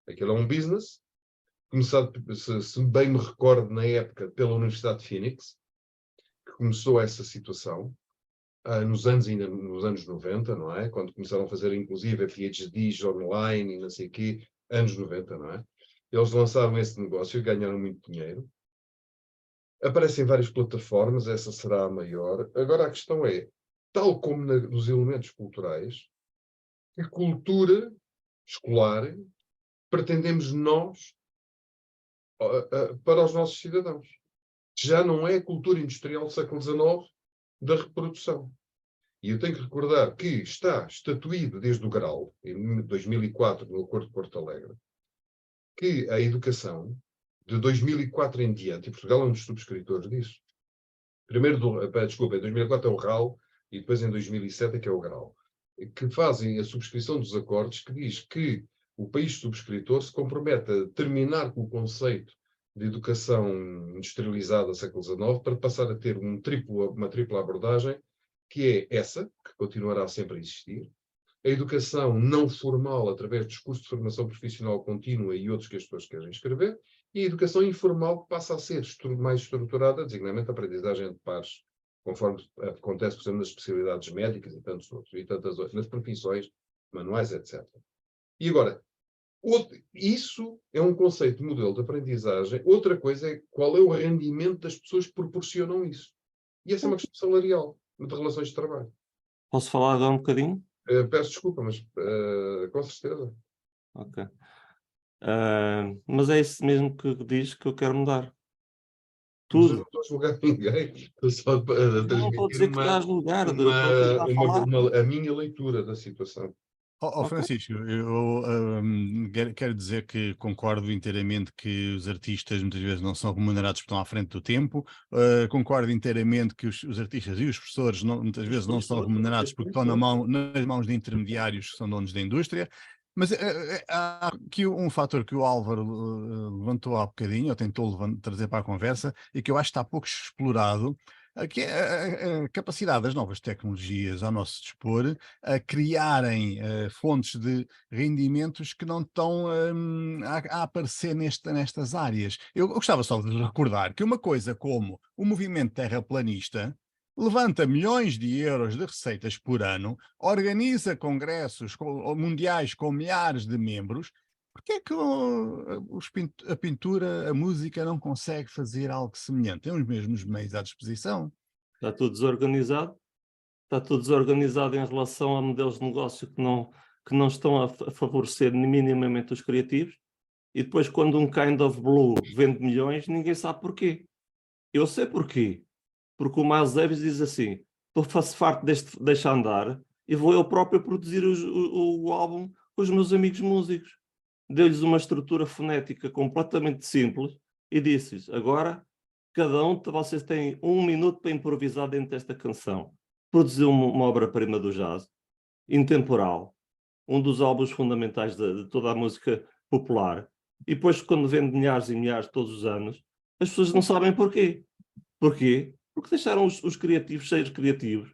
Aquilo é um business, começado, se bem me recordo, na época, pela Universidade de Phoenix, que começou essa situação, nos anos 90, não é? Quando começaram a fazer, inclusive, a PhDs online e não sei o quê, anos 90, não é? Eles lançaram esse negócio e ganharam muito dinheiro. Aparecem várias plataformas, essa será a maior. Agora a questão é, tal como nos elementos culturais, a cultura escolar pretendemos nós para os nossos cidadãos. Já não é a cultura industrial do século XIX da reprodução. E eu tenho que recordar que está estatuído desde o Grau, em 2004, no Acordo de Porto Alegre, que a educação, de 2004 em diante, e Portugal é um dos subscritores disso. Primeiro, desculpa, em 2004 é o RAL, e depois em 2007 é que é o Grau, que fazem a subscrição dos acordos que diz que o país subscritor se compromete a terminar com o conceito de educação industrializada século XIX para passar a ter uma tripla abordagem, que é essa, que continuará sempre a existir, a educação não formal através de cursos de formação profissional contínua e outros que as pessoas querem escrever, e a educação informal que passa a ser mais estruturada, designadamente a aprendizagem de pares, conforme acontece, por exemplo, nas especialidades médicas e tantos outros, e tantas outras, nas profissões, manuais, etc. E agora, isso é um conceito de modelo de aprendizagem. Outra coisa é qual é o rendimento das pessoas que proporcionam isso. E essa é uma questão salarial, de relações de trabalho. Posso falar agora um bocadinho? Peço desculpa, mas com certeza. Ok. Mas é isso mesmo que diz que eu quero mudar. Mas eu Tudo. não estou a julgar ninguém, estou só a Não estou a dizer transmitir que estás a julgar, estou a tentar falar. a minha leitura da situação. Ok. Francisco, eu quero dizer que concordo inteiramente que os artistas muitas vezes não são remunerados porque estão à frente do tempo, concordo inteiramente que os artistas e os professores muitas vezes não são remunerados porque estão nas mãos de intermediários que são donos da indústria, mas há aqui um fator que o Álvaro levantou há bocadinho, ou tentou trazer para a conversa, e que eu acho que está pouco explorado, que é a capacidade das novas tecnologias ao nosso dispor a criarem fontes de rendimentos que não estão a aparecer nestas áreas. Eu gostava só de recordar que uma coisa como o movimento terraplanista levanta milhões de euros de receitas por ano, organiza congressos mundiais com milhares de membros. Porquê é que a pintura, a música não consegue fazer algo semelhante? Tem os mesmos meios à disposição. Está tudo desorganizado. Está tudo desorganizado em relação a modelos de negócio que não estão a favorecer minimamente os criativos. E depois, quando um Kind of Blue vende milhões, ninguém sabe porquê. Eu sei porquê. Porque o Miles Davis diz assim: faço farto deste deixa andar e vou eu próprio produzir o álbum com os meus amigos músicos. Deu-lhes uma estrutura fonética completamente simples e disse-lhes: agora, cada um de vocês tem 1 minuto para improvisar dentro desta canção. Produziu uma obra-prima do jazz, intemporal, um dos álbuns fundamentais de toda a música popular. E depois, quando vende milhares e milhares todos os anos, as pessoas não sabem porquê. Porquê? Porque deixaram os criativos ser criativos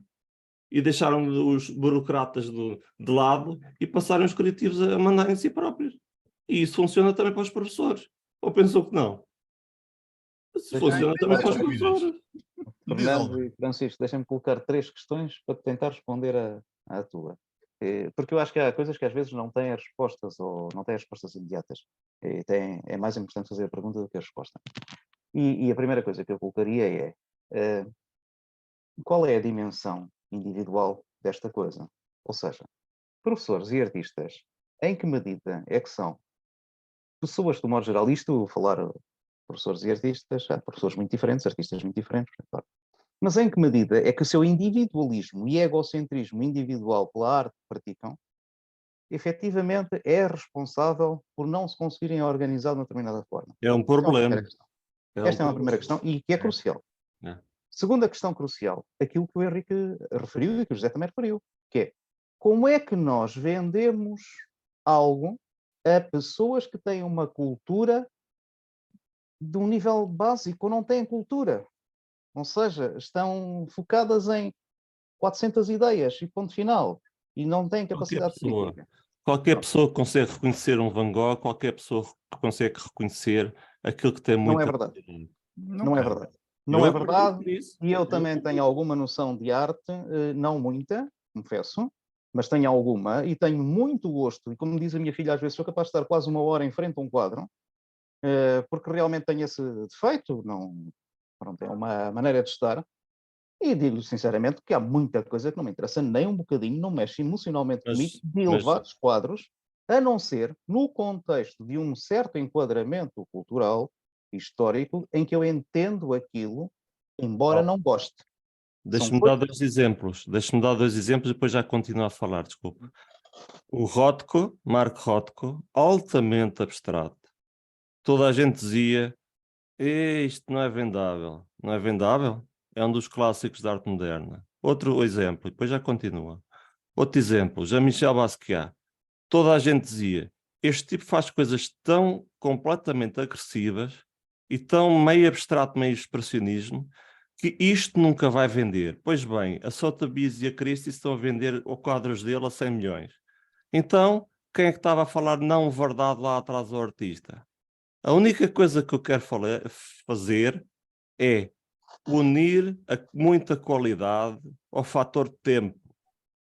e deixaram os burocratas de lado e passaram os criativos a mandar em si próprios. E isso funciona também para os professores. Ou pensou que não? Isso funciona também para os professores. Fernando e Francisco, deixem-me colocar 3 questões para tentar responder à tua. Porque eu acho que há coisas que às vezes não têm respostas ou não têm respostas imediatas. É mais importante fazer a pergunta do que a resposta. E a primeira coisa que eu colocaria é qual é a dimensão individual desta coisa? Ou seja, professores e artistas, em que medida é que são pessoas, de modo geral, isto falar professores e artistas, há professores muito diferentes, artistas muito diferentes, claro. Mas em que medida é que o seu individualismo e egocentrismo individual pela arte que praticam, efetivamente é responsável por não se conseguirem organizar de uma determinada forma? É um problema. Esta é uma primeira questão e que é crucial. Segunda questão crucial, aquilo que o Henrique referiu e que o José também referiu, que é como é que nós vendemos algo a pessoas que têm uma cultura de um nível básico ou não têm cultura? Ou seja, estão focadas em 400 ideias e ponto final. E não têm capacidade crítica. Qualquer pessoa que consegue reconhecer um Van Gogh, qualquer pessoa que consegue reconhecer aquilo que tem muito... Não é verdade. Não é verdade. Não é verdade. E eu também tenho alguma noção de arte, não muita, confesso, mas tenho alguma e tenho muito gosto. E como diz a minha filha, às vezes sou capaz de estar quase 1 hora em frente a um quadro, porque realmente tenho esse defeito. Não, pronto, é uma maneira de estar. E digo sinceramente que há muita coisa que não me interessa nem um bocadinho, não mexe emocionalmente comigo, de elevados quadros, a não ser no contexto de um certo enquadramento cultural, histórico, em que eu entendo aquilo, embora não goste. Deixa-me dar dois exemplos. Deixa-me dar dois exemplos e depois já continuo a falar, desculpa. O Rothko, Mark Rothko, altamente abstrato. Toda a gente dizia, isto não é vendável. Não é vendável? É um dos clássicos da arte moderna. Outro exemplo, e depois já continua. Outro exemplo, Jean-Michel Basquiat. Toda a gente dizia, este tipo faz coisas tão completamente agressivas e tão meio abstrato, meio expressionismo, que isto nunca vai vender. Pois bem, a Sotheby's e a Christie estão a vender os quadros dele a 100 milhões. Então, quem é que estava a falar não verdade lá atrás do artista? A única coisa que eu quero fazer é unir muita qualidade ao fator tempo,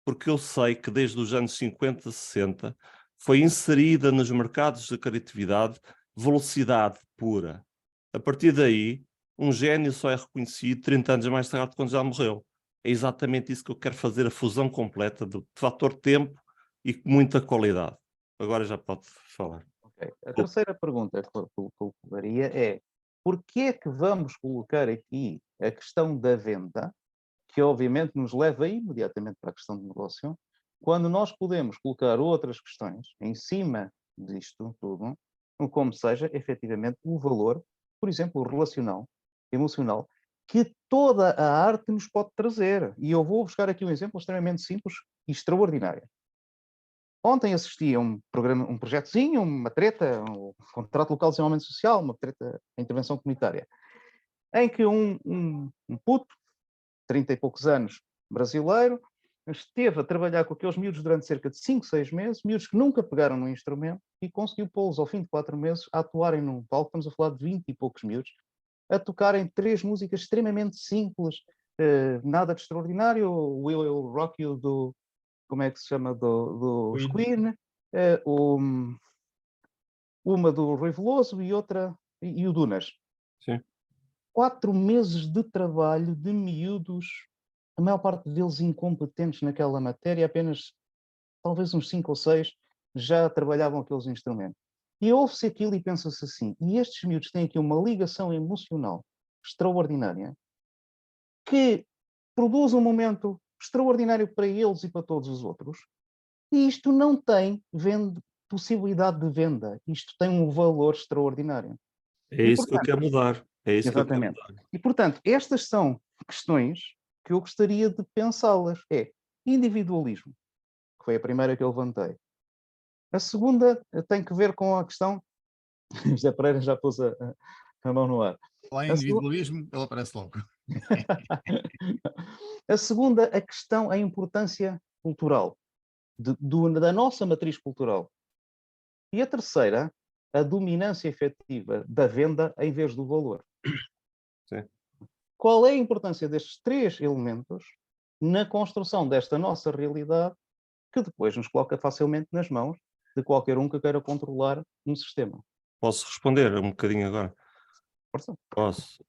porque eu sei que desde os anos 50, 60, foi inserida nos mercados da criatividade velocidade pura. A partir daí, um gênio só é reconhecido 30 anos mais tarde, quando já morreu. É exatamente isso que eu quero fazer, a fusão completa do fator tempo e muita qualidade. Agora já pode falar. Okay. A terceira pergunta que eu colocaria é: porquê é que vamos colocar aqui a questão da venda, que obviamente nos leva imediatamente para a questão do negócio, quando nós podemos colocar outras questões em cima disto tudo, como seja, efetivamente, o valor, por exemplo, relacional, emocional, que toda a arte nos pode trazer. E eu vou buscar aqui um exemplo extremamente simples e extraordinário. Ontem assisti a um programa, um projetozinho, uma treta, um contrato local de desenvolvimento social, uma treta, intervenção comunitária, em que um puto, 30 e poucos anos, brasileiro, esteve a trabalhar com aqueles miúdos durante cerca de 5, 6 meses, miúdos que nunca pegaram no instrumento, e conseguiu pô-los ao fim de 4 meses a atuarem num palco, estamos a falar de 20 e poucos miúdos, a tocarem 3 músicas extremamente simples, nada de extraordinário, o Will Will Rock You do, como é que se chama, dos Queen, uma do Rui Veloso e outra, e o Dunas. Sim. 4 meses de trabalho de miúdos, a maior parte deles incompetentes naquela matéria, apenas talvez uns 5 ou 6 já trabalhavam aqueles instrumentos. E ouve-se aquilo e pensa-se assim, e estes miúdos têm aqui uma ligação emocional extraordinária, que produz um momento extraordinário para eles e para todos os outros, e isto não tem possibilidade de venda, isto tem um valor extraordinário. É isso que eu quero mudar. É isso exatamente. Que eu quero mudar. E, portanto, estas são questões que eu gostaria de pensá-las. É individualismo, que foi a primeira que eu levantei. A segunda tem que ver com a questão... José Pereira já pôs a mão no ar. Lá em individualismo, ele aparece logo. A segunda, a questão, a importância cultural, da nossa matriz cultural. E a terceira, a dominância efetiva da venda em vez do valor. Sim. Qual é a importância destes 3 elementos na construção desta nossa realidade, que depois nos coloca facilmente nas mãos de qualquer um que queira controlar um sistema? Posso responder um bocadinho agora? Força. Posso.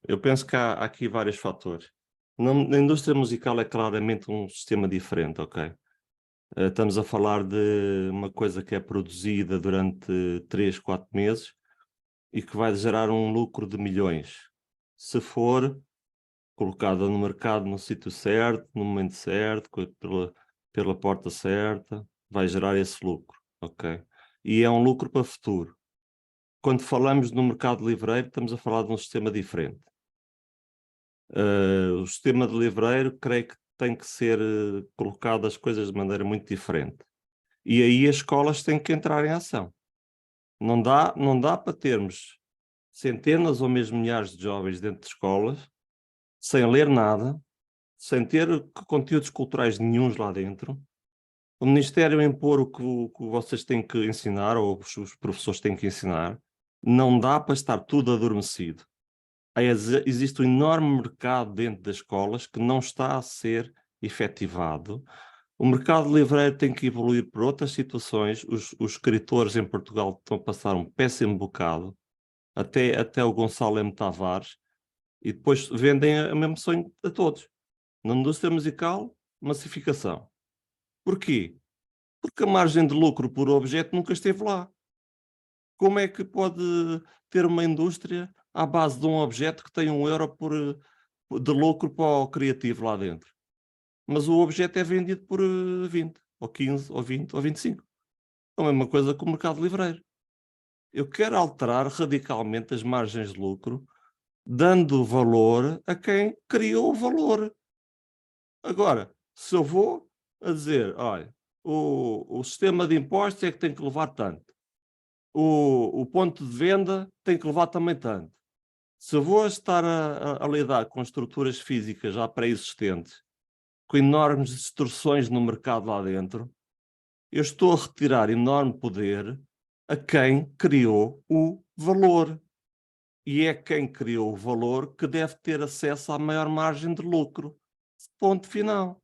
Eu penso que há aqui vários fatores. Na indústria musical é claramente um sistema diferente, ok? Estamos a falar de uma coisa que é produzida durante 3, 4 meses e que vai gerar um lucro de milhões. Se for colocada no mercado no sítio certo, no momento certo, pela porta certa, vai gerar esse lucro, ok? E é um lucro para o futuro. Quando falamos no mercado livreiro, estamos a falar de um sistema diferente. O sistema de livreiro, creio que tem que ser colocado as coisas de maneira muito diferente. E aí as escolas têm que entrar em ação. Não dá para termos centenas ou mesmo milhares de jovens dentro de escolas, sem ler nada, sem ter conteúdos culturais nenhuns lá dentro, o Ministério impor o que vocês têm que ensinar, ou os professores têm que ensinar, não dá para estar tudo adormecido. Existe um enorme mercado dentro das escolas que não está a ser efetivado. O mercado livreiro tem que evoluir por outras situações. Os escritores em Portugal estão a passar um péssimo bocado. Até o Gonçalo M. Tavares E depois vendem o mesmo sonho a todos. Na indústria musical, massificação. Porquê? Porque a margem de lucro por objeto nunca esteve lá. Como é que pode ter uma indústria à base de um objeto que tem €1 de lucro para o criativo lá dentro? Mas o objeto é vendido por 20, ou 15, ou 20, ou 25. É a mesma coisa que o mercado livreiro. Eu quero alterar radicalmente as margens de lucro, dando valor a quem criou o valor. Agora, se eu vou a dizer, olha, o sistema de impostos é que tem que levar tanto, o ponto de venda tem que levar também tanto. Se eu vou estar a lidar com estruturas físicas já pré-existentes, com enormes distorções no mercado lá dentro, eu estou a retirar enorme poder a quem criou o valor. E é quem criou o valor que deve ter acesso à maior margem de lucro. Ponto final.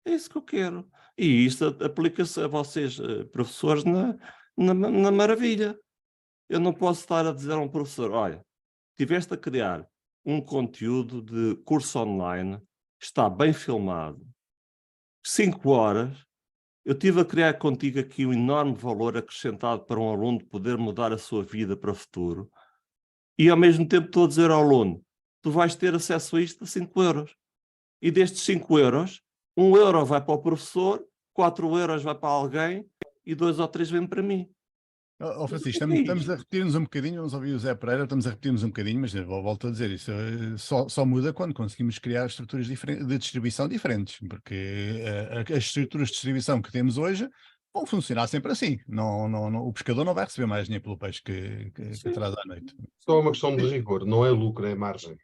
É isso que eu quero. E isto aplica-se a vocês, professores, na maravilha. Eu não posso estar a dizer a um professor, olha, tiveste a criar um conteúdo de curso online, está bem filmado, 5 horas, eu estive a criar contigo aqui um enorme valor acrescentado para um aluno poder mudar a sua vida para o futuro, e ao mesmo tempo estou a dizer ao aluno, tu vais ter acesso a isto a 5 euros. E destes 5 euros, 1 euro vai para o professor, 4 euros vai para alguém e 2 ou 3 vêm para mim. Francisco, estamos a repetir-nos um bocadinho, vamos ouvir o Zé Pereira, estamos a repetir-nos um bocadinho, mas volto a dizer, isso só muda quando conseguimos criar estruturas de distribuição diferentes, porque as estruturas de distribuição que temos hoje vão funcionar sempre assim. O pescador não vai receber mais dinheiro pelo peixe que traz à noite. Só uma questão de rigor, não é lucro, é margem.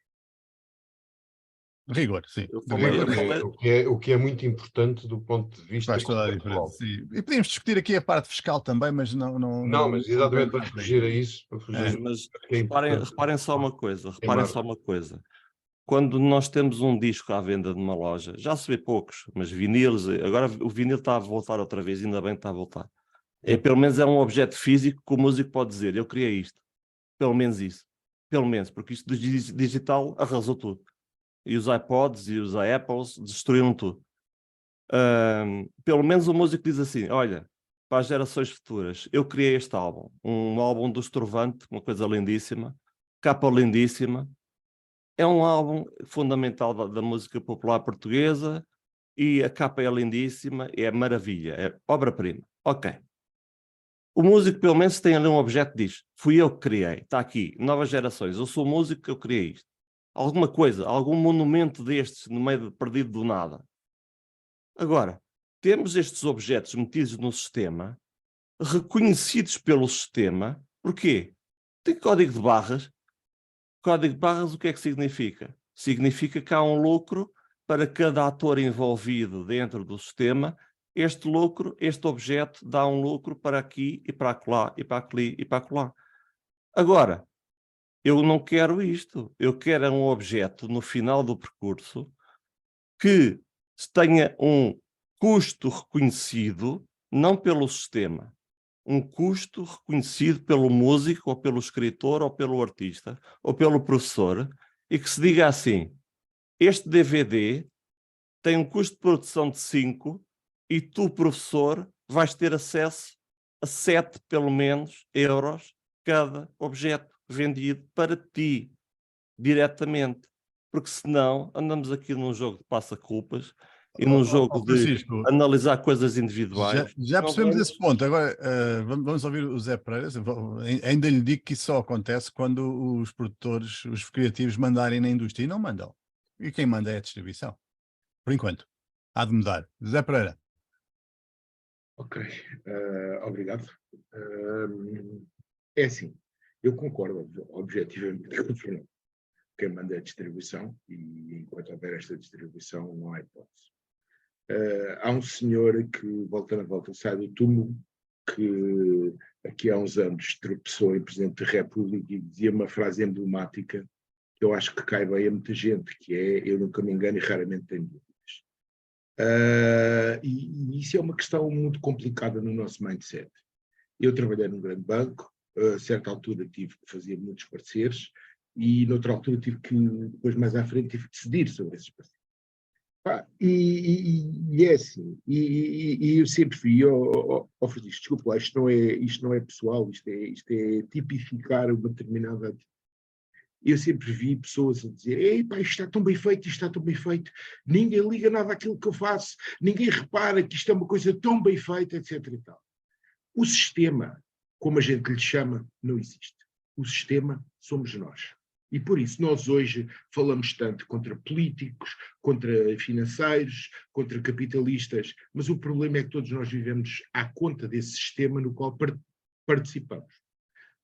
Rigor, sim. O que é muito importante do ponto de vista Faz toda a diferença, sim. E podíamos discutir aqui a parte fiscal também, mas não... Não, mas exatamente para fugir a isso. Mas reparem só uma coisa. Quando nós temos um disco à venda numa loja, já se vê poucos, mas vinilos, agora o vinil está a voltar outra vez, ainda bem que está a voltar. Pelo menos é um objeto físico que o músico pode dizer, eu criei isto. Pelo menos isso. Pelo menos, porque isto do digital arrasou tudo. E os iPods e os Apples destruíram tudo. Pelo menos o músico diz assim, olha, para as gerações futuras, eu criei este álbum, um álbum do Estrovante, uma coisa lindíssima, capa lindíssima, é um álbum fundamental da música popular portuguesa e a capa é lindíssima, é maravilha, é obra-prima. Ok. O músico pelo menos tem ali um objeto que diz, fui eu que criei, está aqui, novas gerações, eu sou músico, eu criei isto. Alguma coisa, algum monumento destes no meio perdido do nada. Agora, temos estes objetos metidos no sistema, reconhecidos pelo sistema, porquê? Tem código de barras. Código de barras o que é que significa? Significa que há um lucro para cada ator envolvido dentro do sistema, este lucro, este objeto dá um lucro para aqui e para acolá, e para aqui e para acolá. Agora, eu não quero isto. Eu quero um objeto no final do percurso que tenha um custo reconhecido, não pelo sistema, um custo reconhecido pelo músico, ou pelo escritor, ou pelo artista, ou pelo professor, e que se diga assim, este DVD tem um custo de produção de 5 e tu, professor, vais ter acesso a 7, pelo menos, euros cada objeto vendido para ti, diretamente. Porque senão andamos aqui num jogo de passa-culpas e num jogo de analisar coisas individuais. Já percebemos esse ponto. Agora vamos ouvir o Zé Pereira. Ainda lhe digo que isso só acontece quando os produtores, os criativos mandarem na indústria, e não mandam. E quem manda é a distribuição. Por enquanto. Há de mudar. Zé Pereira. Ok. Obrigado. É assim, eu concordo objetivamente com o Fernando. Quem manda é a distribuição e enquanto houver esta distribuição não há hipótese. Há um senhor que, volta na volta, sai do túmulo, que aqui há uns anos tropeçou em Presidente da República e dizia uma frase emblemática que eu acho que cai bem a muita gente, que é, eu nunca me engano e raramente tenho dúvidas. E isso é uma questão muito complicada no nosso mindset. Eu trabalhei num grande banco, a certa altura tive que fazer muitos pareceres, E noutra altura tive que, depois mais à frente, tive que decidir sobre esses pacientes. E é assim, e eu sempre vi, Francisco, desculpa lá, isto não é pessoal, isto é tipificar uma determinada. Eu sempre vi pessoas a dizer: ei, pá, isto está tão bem feito, isto está tão bem feito, ninguém liga nada àquilo que eu faço, ninguém repara que isto é uma coisa tão bem feita, etc. E tal. O sistema, como a gente lhe chama, não existe. O sistema somos nós. E por isso nós hoje falamos tanto contra políticos, contra financeiros, contra capitalistas, mas o problema é que todos nós vivemos à conta desse sistema no qual participamos.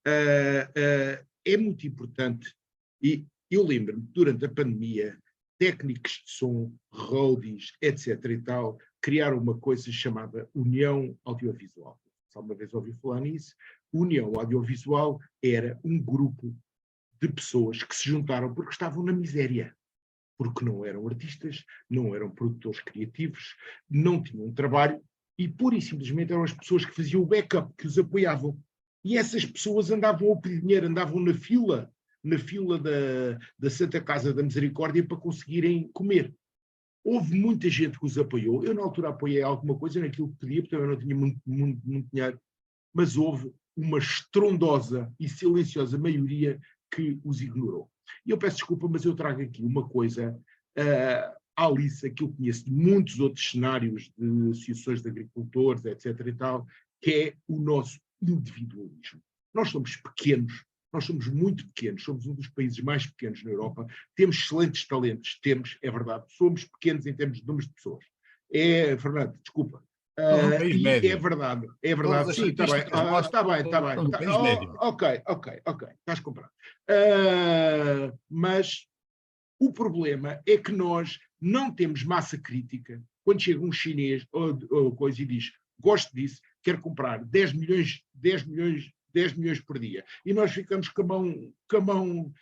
É muito importante, e eu lembro-me, durante a pandemia, técnicos de som, roadies, etc. e tal, criaram uma coisa chamada União Audiovisual. Se alguma vez ouviu falar nisso, União Audiovisual era um grupo de pessoas que se juntaram porque estavam na miséria, porque não eram artistas, não eram produtores criativos, não tinham trabalho e pura e simplesmente eram as pessoas que faziam o backup, que os apoiavam. E essas pessoas andavam ao pedir dinheiro, andavam na fila da Santa Casa da Misericórdia para conseguirem comer. Houve muita gente que os apoiou. Eu, na altura, apoiei alguma coisa naquilo que podia, porque eu não tinha muito dinheiro, mas houve uma estrondosa e silenciosa maioria que os ignorou. E eu peço desculpa, mas eu trago aqui uma coisa à Alissa, que eu conheço de muitos outros cenários de associações de agricultores, etc. e tal, que é o nosso individualismo. Nós somos pequenos, nós somos muito pequenos, somos um dos países mais pequenos na Europa, temos excelentes talentos, é verdade, somos pequenos em termos de número de pessoas. Fernando, desculpa. É verdade, sim, está bem, está bem. Ok, estás comprado. Mas o problema é que nós não temos massa crítica. Quando chega um chinês ou coisa e diz, gosto disso, quero comprar 10 milhões por dia. E nós ficamos com a mão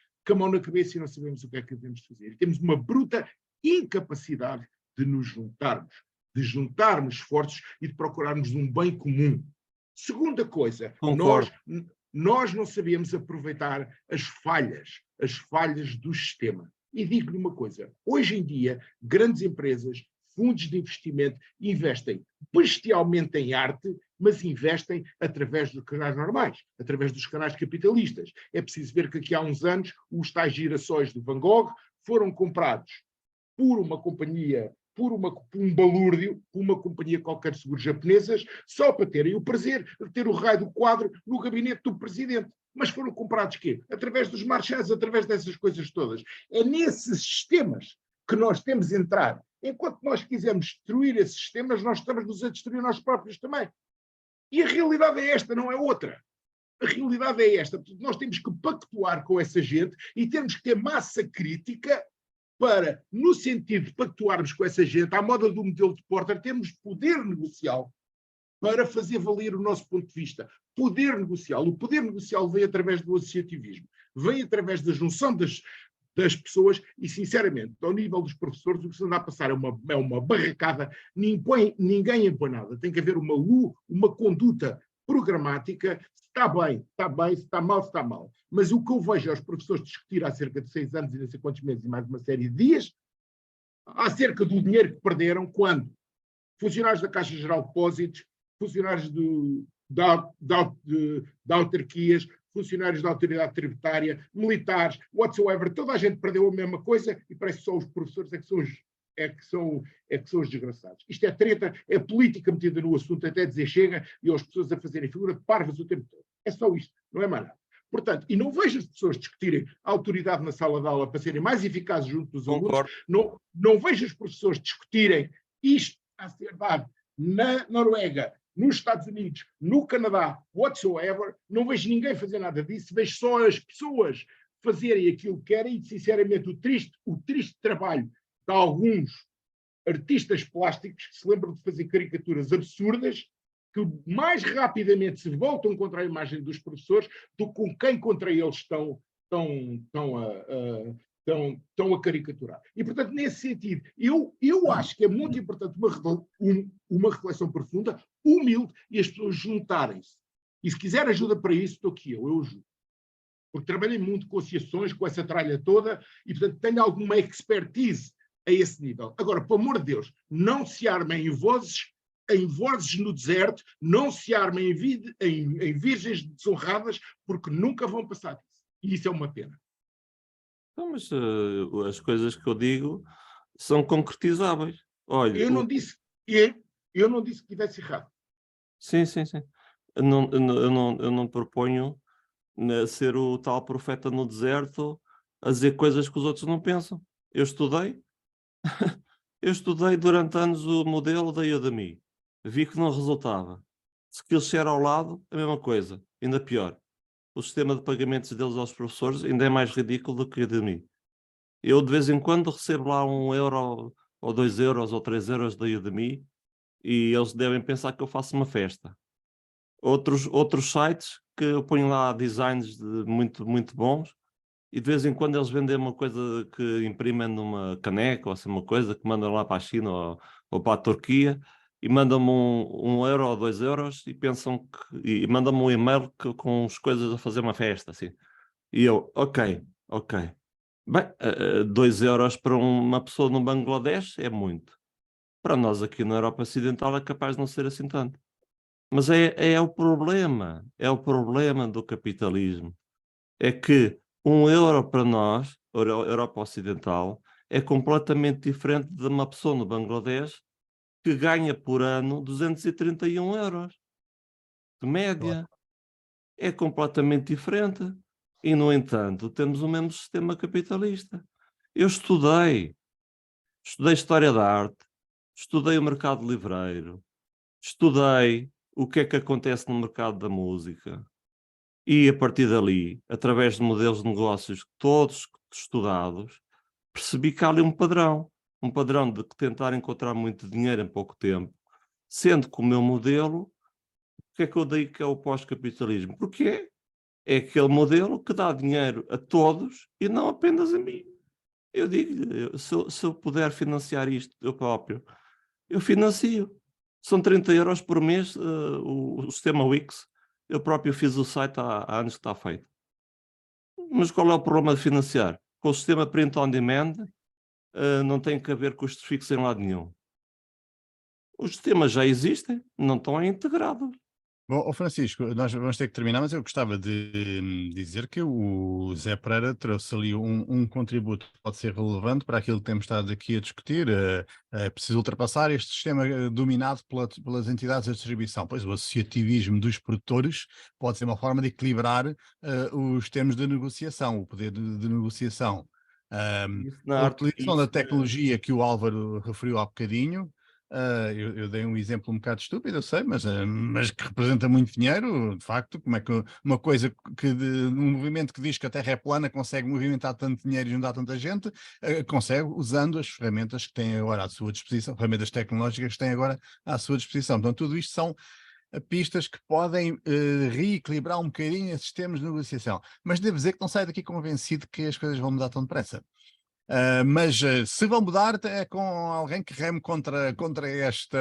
na cabeça e não sabemos o que é que devemos fazer. E temos uma bruta incapacidade de nos juntarmos, de juntarmos esforços e de procurarmos um bem comum. Segunda coisa, nós não sabemos aproveitar as falhas do sistema. E digo-lhe uma coisa, hoje em dia, grandes empresas, fundos de investimento, investem bestialmente em arte, mas investem através dos canais normais, através dos canais capitalistas. É preciso ver que aqui há uns anos os tais girassóis do Van Gogh foram comprados por uma companhia, por um balúrdio, por uma companhia qualquer de seguros japonesas, só para terem o prazer de ter o raio do quadro no gabinete do presidente. Mas foram comprados quê? Através dos marchands, através dessas coisas todas. É nesses sistemas que nós temos de entrar. Enquanto nós quisermos destruir esses sistemas, nós estamos-nos a destruir nós próprios também. E a realidade é esta, não é outra. A realidade é esta. Portanto, nós temos que pactuar com essa gente e temos que ter massa crítica para, no sentido de pactuarmos com essa gente, à moda do modelo de Porter, termos poder negocial para fazer valer o nosso ponto de vista. Poder negocial. O poder negocial vem através do associativismo, vem através da junção das pessoas e, sinceramente, ao nível dos professores, o que se anda a passar é uma barracada, ninguém impõe nada. Tem que haver uma conduta programática. Se está bem, se está mal. Mas o que eu vejo aos professores discutir há cerca de 6 anos e não sei quantos meses e mais uma série de dias, acerca do dinheiro que perderam, quando funcionários da Caixa Geral de Depósitos, funcionários de autarquias, funcionários da autoridade tributária, militares, whatsoever, toda a gente perdeu a mesma coisa e parece que só os professores é que são os desgraçados. Isto é treta, é política metida no assunto até dizer chega e as pessoas a fazerem figura de parvas o tempo todo. É só isto, não é mais nada. Portanto, e não vejo as pessoas discutirem a autoridade na sala de aula para serem mais eficazes junto dos alunos, não vejo os professores discutirem isto a ser dado na Noruega, nos Estados Unidos, no Canadá, whatsoever, não vejo ninguém fazer nada disso, vejo só as pessoas fazerem aquilo que querem e, sinceramente, o triste trabalho de alguns artistas plásticos que se lembram de fazer caricaturas absurdas, que mais rapidamente se voltam contra a imagem dos professores do que com quem contra eles estão a caricaturar. E, portanto, nesse sentido, eu acho que é muito importante uma reflexão profunda, humilde, e as pessoas juntarem-se. E se quiser ajuda para isso, estou aqui, eu ajudo. porque trabalhei muito com associações, com essa tralha toda, e, portanto, tenho alguma expertise a esse nível. Agora, pelo amor de Deus, não se armem em vozes no deserto, não se armem em virgens desonradas, porque nunca vão passar disso. E isso é uma pena. Então, mas as coisas que eu digo são concretizáveis. Olha, Eu não disse que estivesse errado. sim. Eu não proponho ser o tal profeta no deserto a dizer coisas que os outros não pensam. Eu estudei durante anos o modelo da Udemy. Vi que não resultava. Skillshare ao lado, a mesma coisa. Ainda pior. O sistema de pagamentos deles aos professores ainda é mais ridículo do que a Udemy. Eu, de vez em quando, recebo lá 1 euro, ou 2 euros, ou 3 euros da Udemy, e eles devem pensar que eu faço uma festa. Outros sites que eu ponho lá designs muito bons, e de vez em quando eles vendem uma coisa que imprimem numa caneca, ou assim uma coisa, que mandam lá para a China ou para a Turquia, e mandam-me 1 euro ou 2 euros, e pensam e mandam-me um e-mail com as coisas a fazer uma festa, assim. E eu, ok. Bem, 2 euros para uma pessoa no Bangladesh é muito. Para nós aqui na Europa Ocidental é capaz de não ser assim tanto. Mas é o problema do capitalismo. É que 1 euro para nós, Europa Ocidental, é completamente diferente de uma pessoa no Bangladesh que ganha por ano 231 euros de média. É completamente diferente. E, no entanto, temos o mesmo sistema capitalista. Eu estudei História da Arte, estudei o mercado livreiro, estudei o que é que acontece no mercado da música. E, a partir dali, através de modelos de negócios todos estudados, percebi que há ali um padrão de tentar encontrar muito dinheiro em pouco tempo, sendo que o meu modelo, o que é que eu digo que é o pós-capitalismo? Porque é aquele modelo que dá dinheiro a todos e não apenas a mim. Eu digo-lhe, se eu puder financiar isto eu próprio, eu financio. São 30 euros por mês o sistema Wix. Eu próprio fiz o site há anos que está feito. Mas qual é o problema de financiar? Com o sistema print on demand, não tem que haver custos fixos em lado nenhum. Os sistemas já existem, não estão integrados. Bom, ó Francisco, nós vamos ter que terminar, mas eu gostava de dizer que o Zé Pereira trouxe ali um contributo que pode ser relevante para aquilo que temos estado aqui a discutir. É preciso ultrapassar este sistema dominado pelas entidades de distribuição. Pois o associativismo dos produtores pode ser uma forma de equilibrar os termos de negociação, o poder de negociação. Isso na A arte, utilização da tecnologia que o Álvaro referiu há bocadinho. Eu dei um exemplo um bocado estúpido, eu sei, mas que representa muito dinheiro, de facto. Como é que uma coisa um movimento que diz que a Terra é plana consegue movimentar tanto dinheiro e juntar tanta gente, consegue usando as ferramentas que tem agora à sua disposição, ferramentas tecnológicas que tem agora à sua disposição. Então, tudo isto são pistas que podem reequilibrar um bocadinho esses termos de negociação. Mas devo dizer que não saio daqui convencido que as coisas vão mudar tão depressa. Mas se vão mudar é com alguém que reme contra este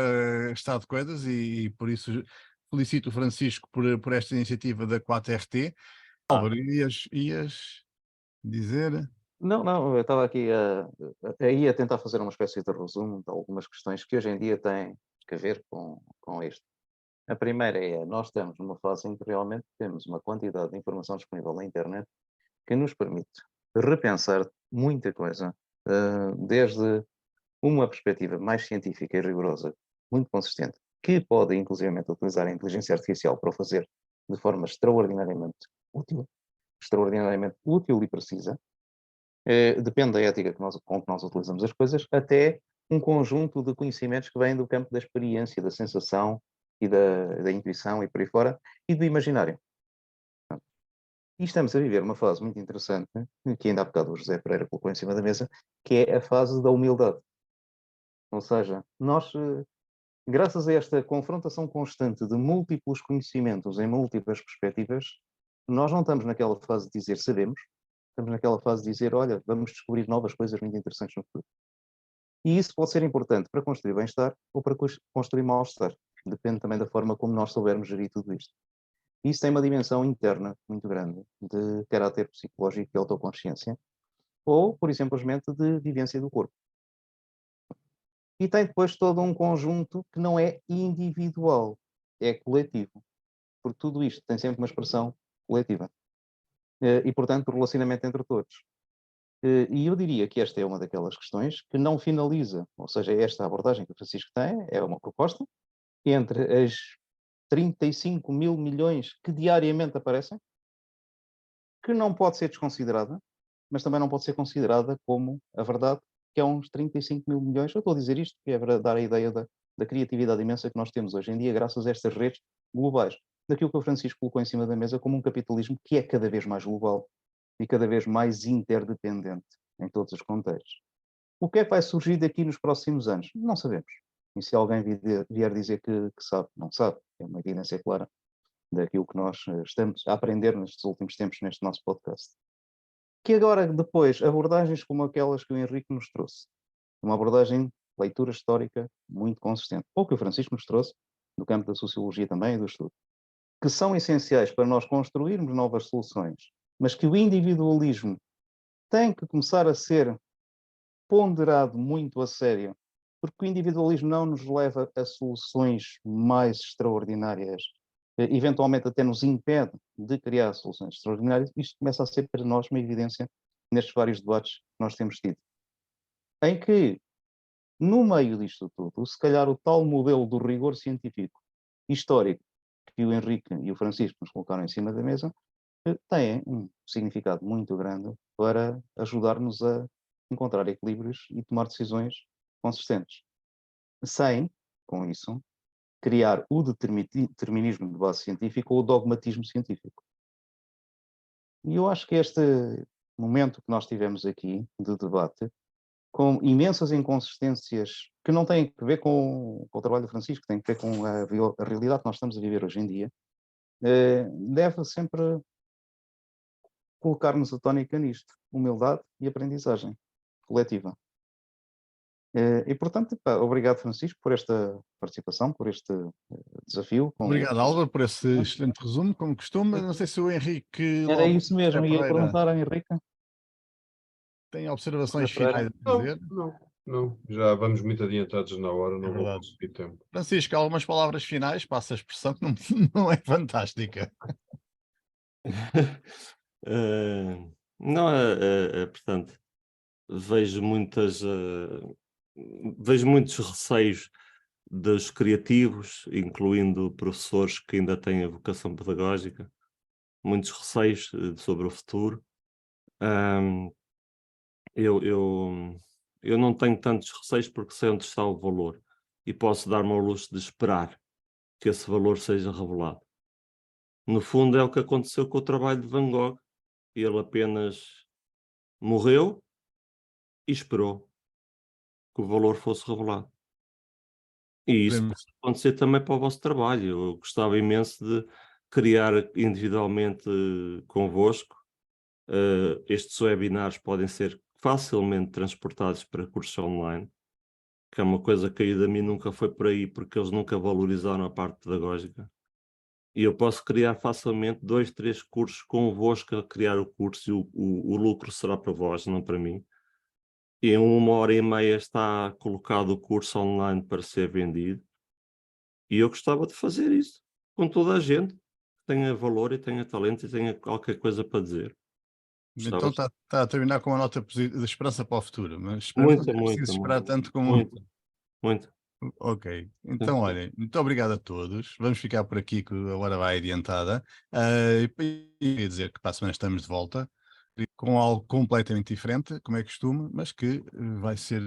estado de coisas e por isso felicito o Francisco por esta iniciativa da 4RT. Álvaro, ias dizer? Não, eu estava aqui a tentar fazer uma espécie de resumo de algumas questões que hoje em dia têm a ver com isto. A primeira é, nós estamos numa fase em que realmente temos uma quantidade de informação disponível na internet que nos permite repensar muita coisa, desde uma perspectiva mais científica e rigorosa, muito consistente, que pode inclusivamente utilizar a inteligência artificial para o fazer de forma extraordinariamente útil e precisa, depende da ética com que nós utilizamos as coisas, até um conjunto de conhecimentos que vêm do campo da experiência, da sensação e da intuição e por aí fora, e do imaginário. E estamos a viver uma fase muito interessante, que ainda há bocado o José Pereira colocou em cima da mesa, que é a fase da humildade. Ou seja, nós, graças a esta confrontação constante de múltiplos conhecimentos em múltiplas perspectivas, nós não estamos naquela fase de dizer sabemos, estamos naquela fase de dizer, olha, vamos descobrir novas coisas muito interessantes no futuro. E isso pode ser importante para construir bem-estar ou para construir mal-estar. Depende também da forma como nós soubermos gerir tudo isto. Isso tem uma dimensão interna muito grande de caráter psicológico e autoconsciência, ou, por simplesmente, de vivência do corpo. E tem depois todo um conjunto que não é individual, é coletivo, porque tudo isto tem sempre uma expressão coletiva. E, portanto, o relacionamento entre todos. E eu diria que esta é uma daquelas questões que não finaliza, ou seja, esta abordagem que o Francisco tem é uma proposta entre as 35 mil milhões que diariamente aparecem, que não pode ser desconsiderada, mas também não pode ser considerada como a verdade, que é uns 35 mil milhões. Eu estou a dizer isto porque é para dar a ideia da criatividade imensa que nós temos hoje em dia, graças a estas redes globais. Daquilo que o Francisco colocou em cima da mesa como um capitalismo que é cada vez mais global e cada vez mais interdependente em todos os contextos. O que é que vai surgir daqui nos próximos anos? Não sabemos. E se alguém vier dizer que sabe, não sabe. É uma evidência clara daquilo que nós estamos a aprender nestes últimos tempos neste nosso podcast. Que agora, depois, abordagens como aquelas que o Henrique nos trouxe, uma abordagem de leitura histórica muito consistente, ou que o Francisco nos trouxe, no campo da sociologia também e do estudo, que são essenciais para nós construirmos novas soluções, mas que o individualismo tem que começar a ser ponderado muito a sério, porque o individualismo não nos leva a soluções mais extraordinárias, eventualmente até nos impede de criar soluções extraordinárias. Isto começa a ser para nós uma evidência nestes vários debates que nós temos tido, em que, no meio disto tudo, se calhar o tal modelo do rigor científico histórico que o Henrique e o Francisco nos colocaram em cima da mesa, tem um significado muito grande para ajudar-nos a encontrar equilíbrios e tomar decisões consistentes. Sem, com isso, criar o determinismo de base científica ou o dogmatismo científico. E eu acho que este momento que nós tivemos aqui de debate, com imensas inconsistências que não têm a ver com o trabalho do Francisco, têm a ver com a realidade que nós estamos a viver hoje em dia, deve sempre colocar-nos a tónica nisto, humildade e aprendizagem coletiva. E, portanto, obrigado, Francisco, por esta participação, por este desafio. Obrigado, Álvaro, por esse excelente resumo, como costuma. Não sei se o Henrique Era Lopes isso mesmo, ia Pereira perguntar a Henrique. tem observações Pereira. finais a fazer. Não. Já vamos muito adiantados na hora, não vou verdade. conseguir tempo. Francisco, algumas palavras finais, passa a expressão que não é fantástica. Não, portanto, vejo muitos receios dos criativos, incluindo professores que ainda têm a vocação pedagógica, muitos receios sobre o futuro. Eu não tenho tantos receios porque sei onde está o valor e posso dar-me ao luxo de esperar que esse valor seja revelado. No fundo é o que aconteceu com o trabalho de Van Gogh. Ele apenas morreu e esperou que o valor fosse revelado. E isso pode acontecer também para o vosso trabalho. Eu gostava imenso de criar individualmente convosco. Estes webinars podem ser facilmente transportados para cursos online, que é uma coisa que a Udemy nunca foi por aí, porque eles nunca valorizaram a parte pedagógica. E eu posso criar facilmente 2, 3 cursos convosco a criar o curso e o lucro será para vós, não para mim. E em 1h30 está colocado o curso online para ser vendido. E eu gostava de fazer isso com toda a gente que tenha valor e tenha talento e tenha qualquer coisa para dizer. Então está a terminar com uma nota de esperança para o futuro, mas Muita, não é preciso esperar tanto como... Muito. Ok, então olhem, muito obrigado a todos. Vamos ficar por aqui que a hora vai adiantada. E ia dizer que para a semana estamos de volta com algo completamente diferente, como é costume, mas que vai ser